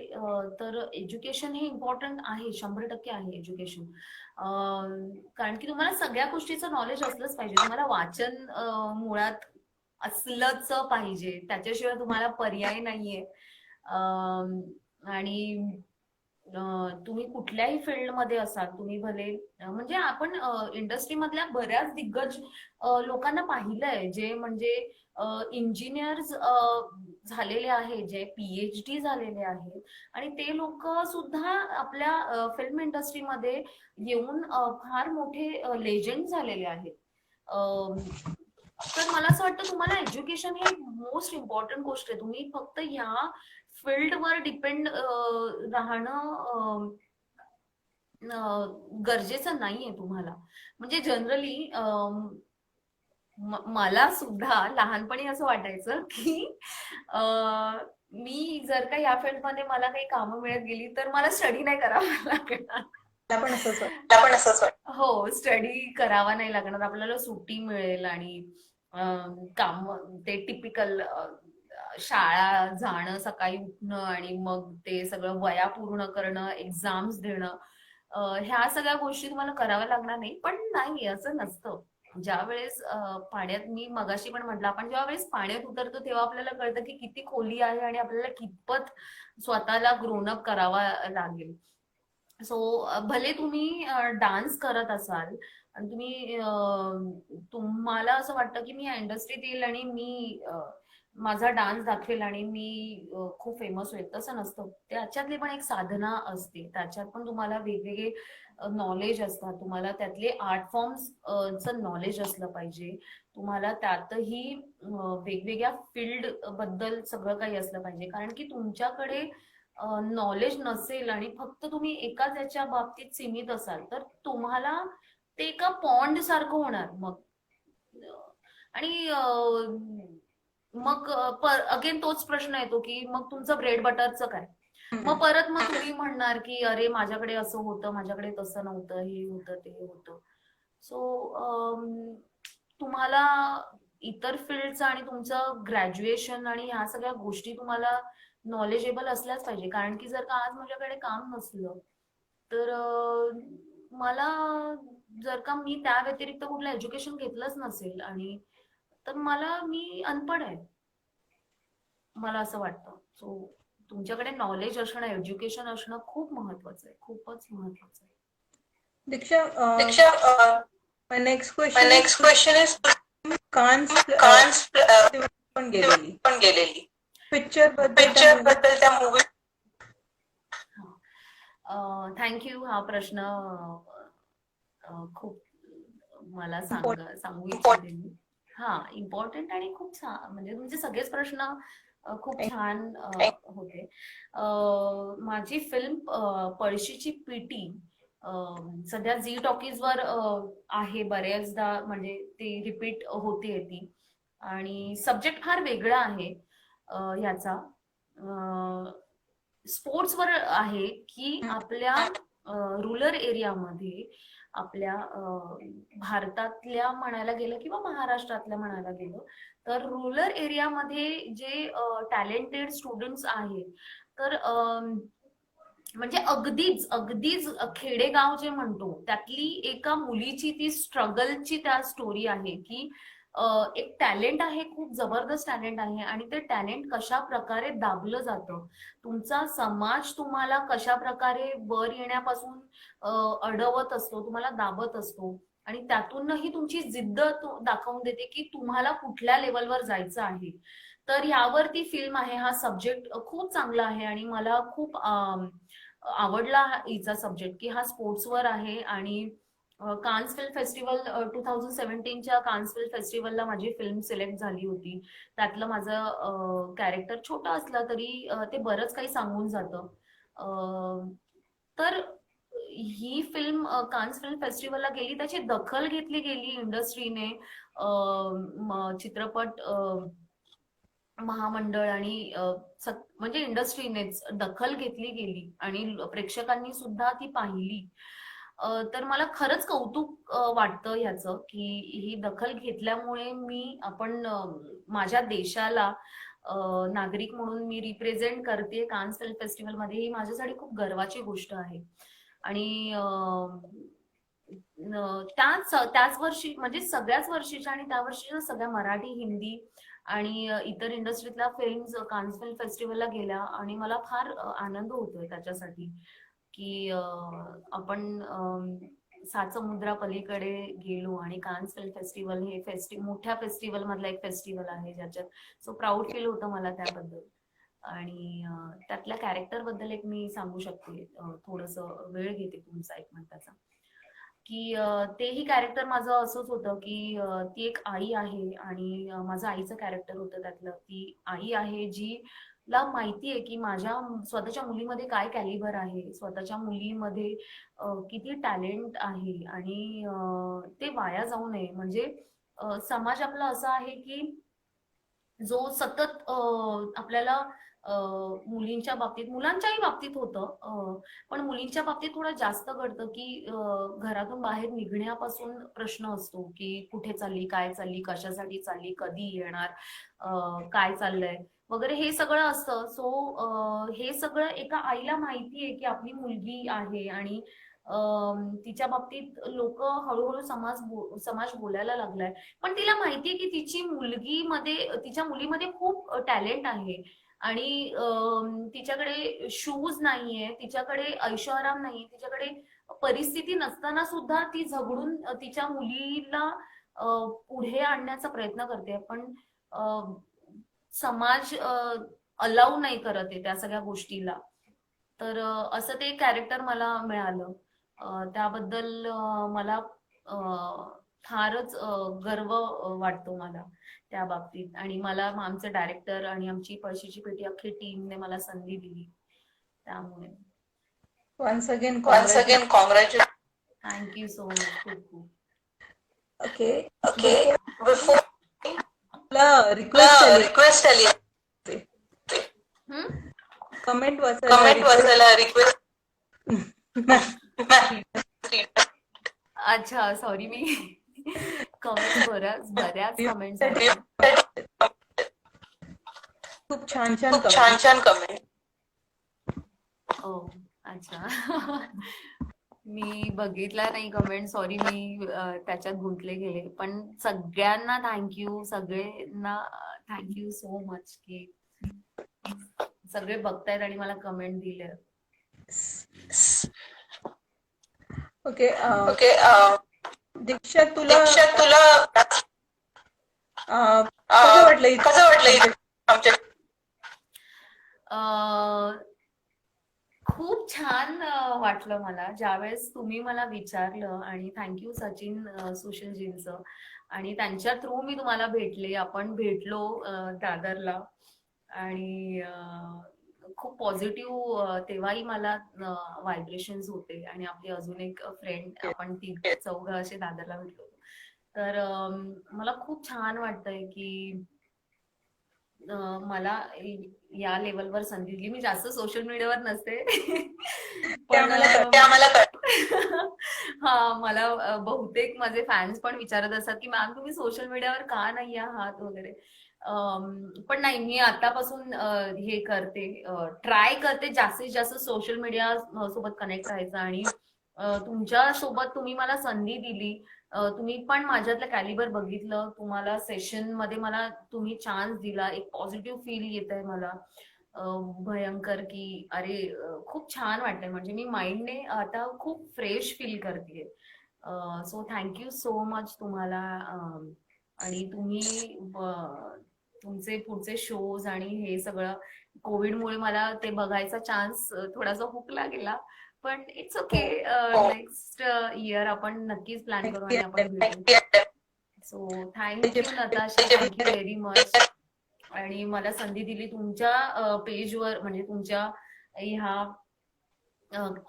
तर एज्युकेशन हे इम्पॉर्टंट आहे, 100% आहे एज्युकेशन. कारण की तुम्हाला सगळ्या गोष्टीचं नॉलेज असलंच पाहिजे. तुम्हाला वाचन मुळात असलंच पाहिजे, त्याच्याशिवाय तुम्हाला पर्याय नाहीये. आणि तुम्ही कुठल्याही फील्डमध्ये असाल, तुम्ही भले म्हणजे आपण इंडस्ट्री मधल्या बऱ्याच दिग्गज लोकांना पाहिलंय जे म्हणजे इंजिनियर्स झालेले आहेत, जे PhD झालेले आहेत, आणि ते लोक सुद्धा आपल्या फिल्म इंडस्ट्रीमध्ये येऊन फार मोठे लेजंड झालेले आहेत. तर मला असं वाटतं तुम्हाला एज्युकेशन हे मोस्ट इम्पॉर्टंट गोष्ट आहे. तुम्ही फक्त ह्या फील्डवर डिपेंड राहणं गरजेचं नाहीये तुम्हाला. म्हणजे जनरली मला सुद्धा लहानपणी असं वाटायचं की मी जर का या फील्डमध्ये मला काही कामं मिळत गेली तर मला स्टडी नाही करावा लागणार. मला पण असंच वाटतं. मला पण असंच वाटतं हो, स्टडी करावा नाही लागणार, आपल्याला सुट्टी मिळेल आणि काम ते टिपिकल शाळा जाणं, सकाळी उठणं आणि मग ते सगळं वया पूर्ण करणं, एक्झाम्स देणं, ह्या सगळ्या गोष्टी तुम्हाला कराव्या लागणार नाही. पण नाही, असं नसतं. ज्या वेळेस पाण्यात, मी मगाशी पण म्हटलं, आपण जेव्हा वेळेस पाण्यात उतरतो तेव्हा आपल्याला कळतं की किती खोली आहे आणि आपल्याला कितपत स्वतःला ग्रोनअप करावा लागेल. सो भले तुम्ही डान्स करत असाल आणि तुम्हाला असं वाटतं की मी या इंडस्ट्रीत येईल आणि मी माझा डान्स दाखवेल आणि मी खूप फेमस होईल, तसं नसतं. त्याच्यातली पण एक साधना असते, त्याच्यात पण तुम्हाला वेगवेगळे नॉलेज असतात. तुम्हाला त्यातले आर्ट फॉर्म्स चं नॉलेज असलं पाहिजे. तुम्हाला त्यातही वेगवेगळ्या फील्ड बद्दल सगळं काही असलं पाहिजे. कारण की तुमच्याकडे नॉलेज नसेल आणि फक्त तुम्ही एकाच याच्या बाबतीत सीमित असाल तर तुम्हाला ते एका पॉन्ड सारखं होणार मग. आणि मग अगेन तोच प्रश्न येतो की मग तुमचं ब्रेड बटरचं काय. मग परत मग तुम्ही म्हणणार की अरे माझ्याकडे असं होतं, माझ्याकडे तसं नव्हतं, हे होतं ते होतं. सो तुम्हाला इतर फील्डचं आणि तुमचं ग्रॅज्युएशन आणि ह्या सगळ्या गोष्टी तुम्हाला नॉलेजेबल असल्याच पाहिजे. कारण की जर का आज माझ्याकडे काम नसलं तर मला, जर का मी त्या व्यतिरिक्त कुठलं एज्युकेशन घेतलंच नसेल आणि तर मी अनपढ आहे, मला असं वाटतं. सो तुमच्याकडे नॉलेज असणं, एज्युकेशन असणं खूप महत्वाचं आहे, खूपच महत्वाचं आहे. दीक्षा, my next question is Cannes पण गेलेली पिक्चर बद्दल त्या मूवी थँक्यू. हा प्रश्न खूप मला सांगू इच्छिते मी. हा, इम्पॉर्टंट आणि खूप छान, म्हणजे तुमचे सगळेच प्रश्न खूप छान होते. माझी फिल्म पळशीची पिटी सध्या झी टॉकीज वर आहे, बऱ्याचदा म्हणजे ती रिपीट होते ती, आणि सब्जेक्ट फार वेगळा आहे ह्याचा. स्पोर्ट्सवर आहे की आपल्या रुरल एरियामध्ये, आपल्या भारतातल्या म्हणायला गेलं किंवा महाराष्ट्रातल्या म्हणायला गेलं तर रुरल एरियामध्ये जे टॅलेंटेड स्टुडंट्स आहेत, तर म्हणजे अगदीच अगदीच खेडेगाव जे म्हणतो त्यातली एका मुलीची ती स्ट्रगलची त्या स्टोरी आहे की एक टॅलेंट आहे, खूप जबरदस्त टॅलेंट आहे आणि ते टॅलेंट कशा प्रकारे दाबलं जातं, तुमचा समाज तुम्हाला कशा प्रकारे वर येण्यापासून अडवत असतो, तुम्हाला दाबत असतो आणि त्यातूनही तुमची जिद्द दाखवून देते की तुम्हाला कुठल्या लेवलवर जायचं आहे. तर यावरती फिल्म आहे. हा सब्जेक्ट खूप चांगला आहे आणि मला खूप आवडला हिचा सब्जेक्ट की हा स्पोर्ट्सवर आहे आणि कान्स फिल्म फेस्टिवल 2017च्या कान्स फिल्म फेस्टिवलला माझी फिल्म सिलेक्ट झाली होती. त्यातलं माझं कॅरेक्टर छोटं असलं तरी ते बरंच काही सांगून जातं. तर ही फिल्म कान्स फिल्म फेस्टिवलला गेली, त्याची दखल घेतली गेली इंडस्ट्रीने, चित्रपट महामंडळ आणि म्हणजे इंडस्ट्रीनेच दखल घेतली गेली आणि प्रेक्षकांनी सुद्धा ती पाहिली. तर मला खरंच कौतुक वाटतं ह्याचं की ही दखल घेतल्यामुळे आपण माझ्या देशाला नागरिक म्हणून मी रिप्रेझेंट करते कान्स फिल्म फेस्टिवल मध्ये, ही माझ्यासाठी खूप गर्वाची गोष्ट आहे. आणि त्याच वर्षी म्हणजे सगळ्याच वर्षीच्या आणि त्या वर्षीच्या सगळ्या मराठी, हिंदी आणि इतर इंडस्ट्रीतल्या फिल्म्स कान्स फिल्म फेस्टिवलला गेल्या आणि मला फार आनंद होतोय त्याच्यासाठी की आपण सात समुद्रापलीकडे गेलो आणि कान्स फिल्म फेस्टिवल हे मोठ्या फेस्टिवल मधला एक फेस्टिवल आहे ज्याच्यात सो प्राऊड फील होतं मला त्याबद्दल. आणि त्यातल्या कॅरेक्टर बद्दल एक मी सांगू शकते, थोडस वेळ घेते तुमचा एक मिनिटाचा, की तेही कॅरेक्टर माझं असंच होतं की ती एक आई आहे आणि माझं आईचं कॅरेक्टर होतं त्यातलं. ती आई आहे जी ला माहिती आहे की माझ्या स्वतःच्या मुलीमध्ये काय कॅलिबर आहे, स्वतःच्या मुलीमध्ये किती टॅलेंट आहे आणि ते वाया जाऊ नये. म्हणजे समाज आपला असा आहे की जो सतत आपल्याला मुलींच्या बाबतीत, मुलांच्याही बाबतीत होतं, पण मुलींच्या बाबतीत थोडं जास्त घडतं की घरातून बाहेर निघण्यापासून प्रश्न असतो की कुठे चालली, काय चालली, कशासाठी चालली, कधी येणार, काय चाललंय वगैरे हे सगळं असतं. सो हे सगळं एका आईला माहिती आहे की आपली मुलगी आहे आणि तिच्या बाबतीत लोक हळूहळू समाज बोलायला लागलाय, पण तिला माहितीये की तिच्या मुलीमध्ये खूप टॅलेंट आहे आणि तिच्याकडे शूज नाहीये, तिच्याकडे ऐशोआराम नाहीये, तिच्याकडे परिस्थिती नसताना सुद्धा ती झगडून तिच्या मुलीला पुढे आणण्याचा प्रयत्न करते. पण समाज अलाउ नाही करत आहे त्या सगळ्या गोष्टीला. तर असं ते कॅरेक्टर मला मिळालं. त्याबद्दल मला फारच गर्व वाटतो मला त्या बाबतीत. आणि मला आमचे डायरेक्टर आणि आमची पळशीची पेटी अख्खी टीमने मला संधी दिली, त्यामुळे once again congratulation. Thank you so much. खूप खूप ओके. ओके. बिफोर तुला रिक्वेस्ट आली कमेंट वाचायला रिक्वेस्ट. अच्छा, सॉरी. मी कमेंट्स बऱ्याच कमेंट्स आहेत. खूप छान कमेंट. ओ अच्छा. मी बघितला नाही कमेंट, सॉरी. मी त्याच्यात गुंतले गेले. पण सगळ्यांना थँक्यू, सगळ्यांना थँक्यू सो मच की सगळे बघतायत आणि मला कमेंट दिले. ओके. ओके. दीक्षा, तुला कसं वाटलं आमच्या? खूप छान वाटलं मला ज्यावेळेस तुम्ही मला विचारलं. आणि थँक्यू सचिन सुशीलजींचं, आणि त्यांच्या थ्रू मी तुम्हाला भेटले. आपण भेटलो दादरला आणि खूप पॉझिटिव्ह तेव्हाही मला व्हायब्रेशन्स होते. आणि आपली अजून एक फ्रेंड, आपण चौघं असे दादरला भेटलो. तर मला खूप छान वाटतंय की मला या लेवलवर संधी दिली. मी जास्त सोशल मीडियावर नसते, पण हा मला बहुतेक माझे फॅन्स पण विचारत असतात की मॅम तुम्ही सोशल मीडियावर का नाही आहात वगैरे. पण नाही, मी आतापासून हे करते, ट्राय करते जास्तीत जास्त सोशल मीडिया सोबत कनेक्ट राहायचं. आणि तुमच्या सोबत तुम्ही मला संधी दिली, तुम्ही पण माझ्यातलं कॅलिबर बघितलं, तुम्हाला सेशन मध्ये मला तुम्ही चान्स दिला, एक पॉझिटिव्ह फील येत आहे मला भयंकर, की अरे खूप छान वाटतंय, म्हणजे मी माइंडने आता खूप फ्रेश फील करते. सो थँक्यू सो मच तुम्हाला. आणि तुम्ही तुमचे पुढचे शोज आणि हे सगळं, कोविडमुळे मला ते बघायचा चान्स थोडासा हुकला गेला, पण इट्स ओके. नेक्स्ट इयर आपण नक्कीच प्लॅन करू आणि आपण भेटू. So thank you Natasha, thank you very much. आणि मला संधी दिली तुमच्या पेजवर, म्हणजे तुमच्या ह्या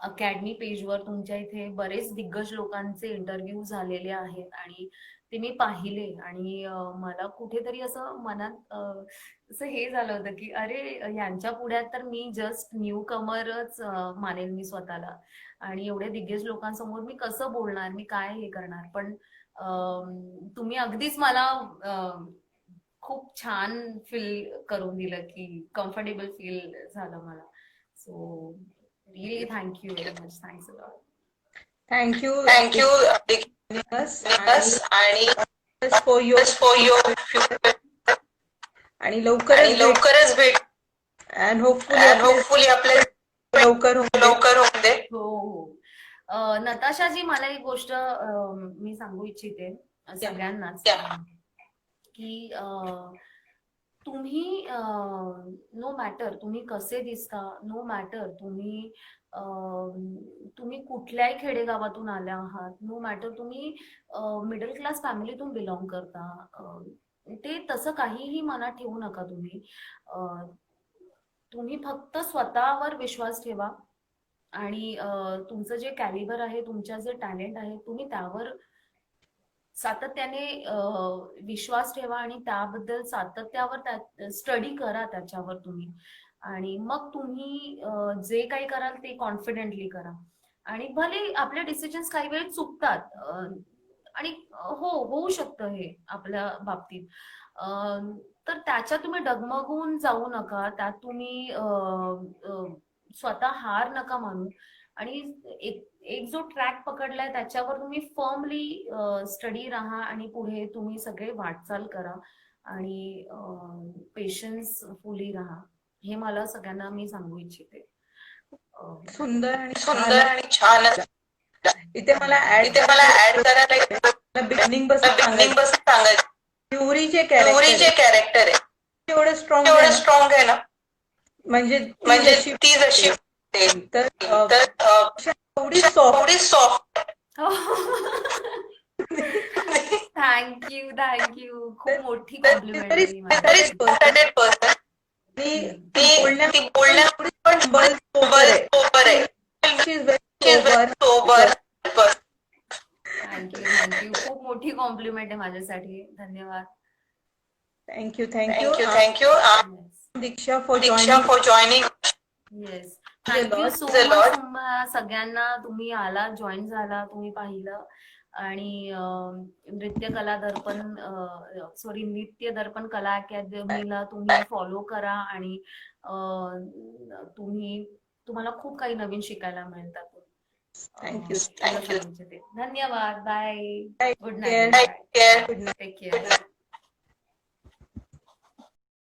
अकॅडमी पेजवर तुमच्या इथे बरेच दिग्गज लोकांचे इंटरव्ह्यू झालेले आहेत आणि ते मी पाहिले. आणि मला कुठेतरी असं मनात असं हे झालं होतं की अरे यांच्या पुढ्यात तर मी जस्ट न्यू कमरच मानेल मी स्वतःला, आणि एवढे दिग्गज लोकांसमोर मी कसं बोलणार, मी काय हे करणार. पण तुम्ही अगदीच मला खूप छान फील करून दिलं, की कम्फर्टेबल फील झालं मला. So really thank you very much. Thanks a lot. Thank you आणि फॉर युअर future आणि लवकरच भेट अँड होपफुली आपल्या लवकर होऊन दे. हो. नताशाजी, मला एक गोष्ट मी सांगू इच्छिते सगळ्यांनाच, की तुम्ही नो मॅटर तुम्ही कसे दिसता, नो मॅटर तुम्ही कुठल्याही खेडेगावातून आल्या आहात, नो मॅटर तुम्ही मिडल क्लास फॅमिलीतून बिलॉंग करता, ते तसं काहीही मनात ठेवू नका. तुम्ही फक्त स्वतःवर विश्वास ठेवा आणि तुमचं जे कॅलिबर आहे, तुमच्या जे टॅलेंट आहे, तुम्ही त्यावर सातत्याने विश्वास ठेवा आणि त्याबद्दल सातत्यावर स्टडी करा त्याच्यावर तुम्ही. आणि मग तुम्ही जे काही कराल ते कॉन्फिडेंटली करा. आणि भले आपले डिसिजन्स काही वेळ चुकतात, आणि होऊ शकतं हे आपल्या बाबतीत, तर त्याच्यात तुम्ही डगमगून जाऊ नका, त्यात तुम्ही स्वतः हार नका मानू. आणि एक जो ट्रॅक पकडलाय त्याच्यावर तुम्ही फर्मली स्टडी राहा आणि पुढे तुम्ही सगळे वाटचाल करा आणि पेशन्स फुली राहा. हे मला सगळ्यांना मी सांगू इच्छिते. सुंदर आणि छान. इथे मला ऍड करायला बिगिनिंग बस सांगायचं. प्युरीचे कॅरेक्टर आहे एवढं स्ट्रॉंग आहे ना, म्हणजे ती जशी तर थोडी सॉफ्ट. थँक्यू. खूप मोठी कॉम्प्लिमेंट आहे ही मला. ती बोलण्यात पण सोबर आहे. थँक्यू. खूप मोठी कॉम्प्लिमेंट आहे माझ्यासाठी. धन्यवाद. Thank you Diksha for joining. Yes, thank you so much तुम्हाला सगळ्यांना. तुम्ही आला, जॉईन झाला, तुम्ही पाहिलं. आणि नृत्य दर्पण कला अकॅडमीला तुम्ही फॉलो करा आणि तुम्हाला खूप काही नवीन शिकायला मिळेल त्यातून. थँक्यू. धन्यवाद. Bye. Good night. Take care.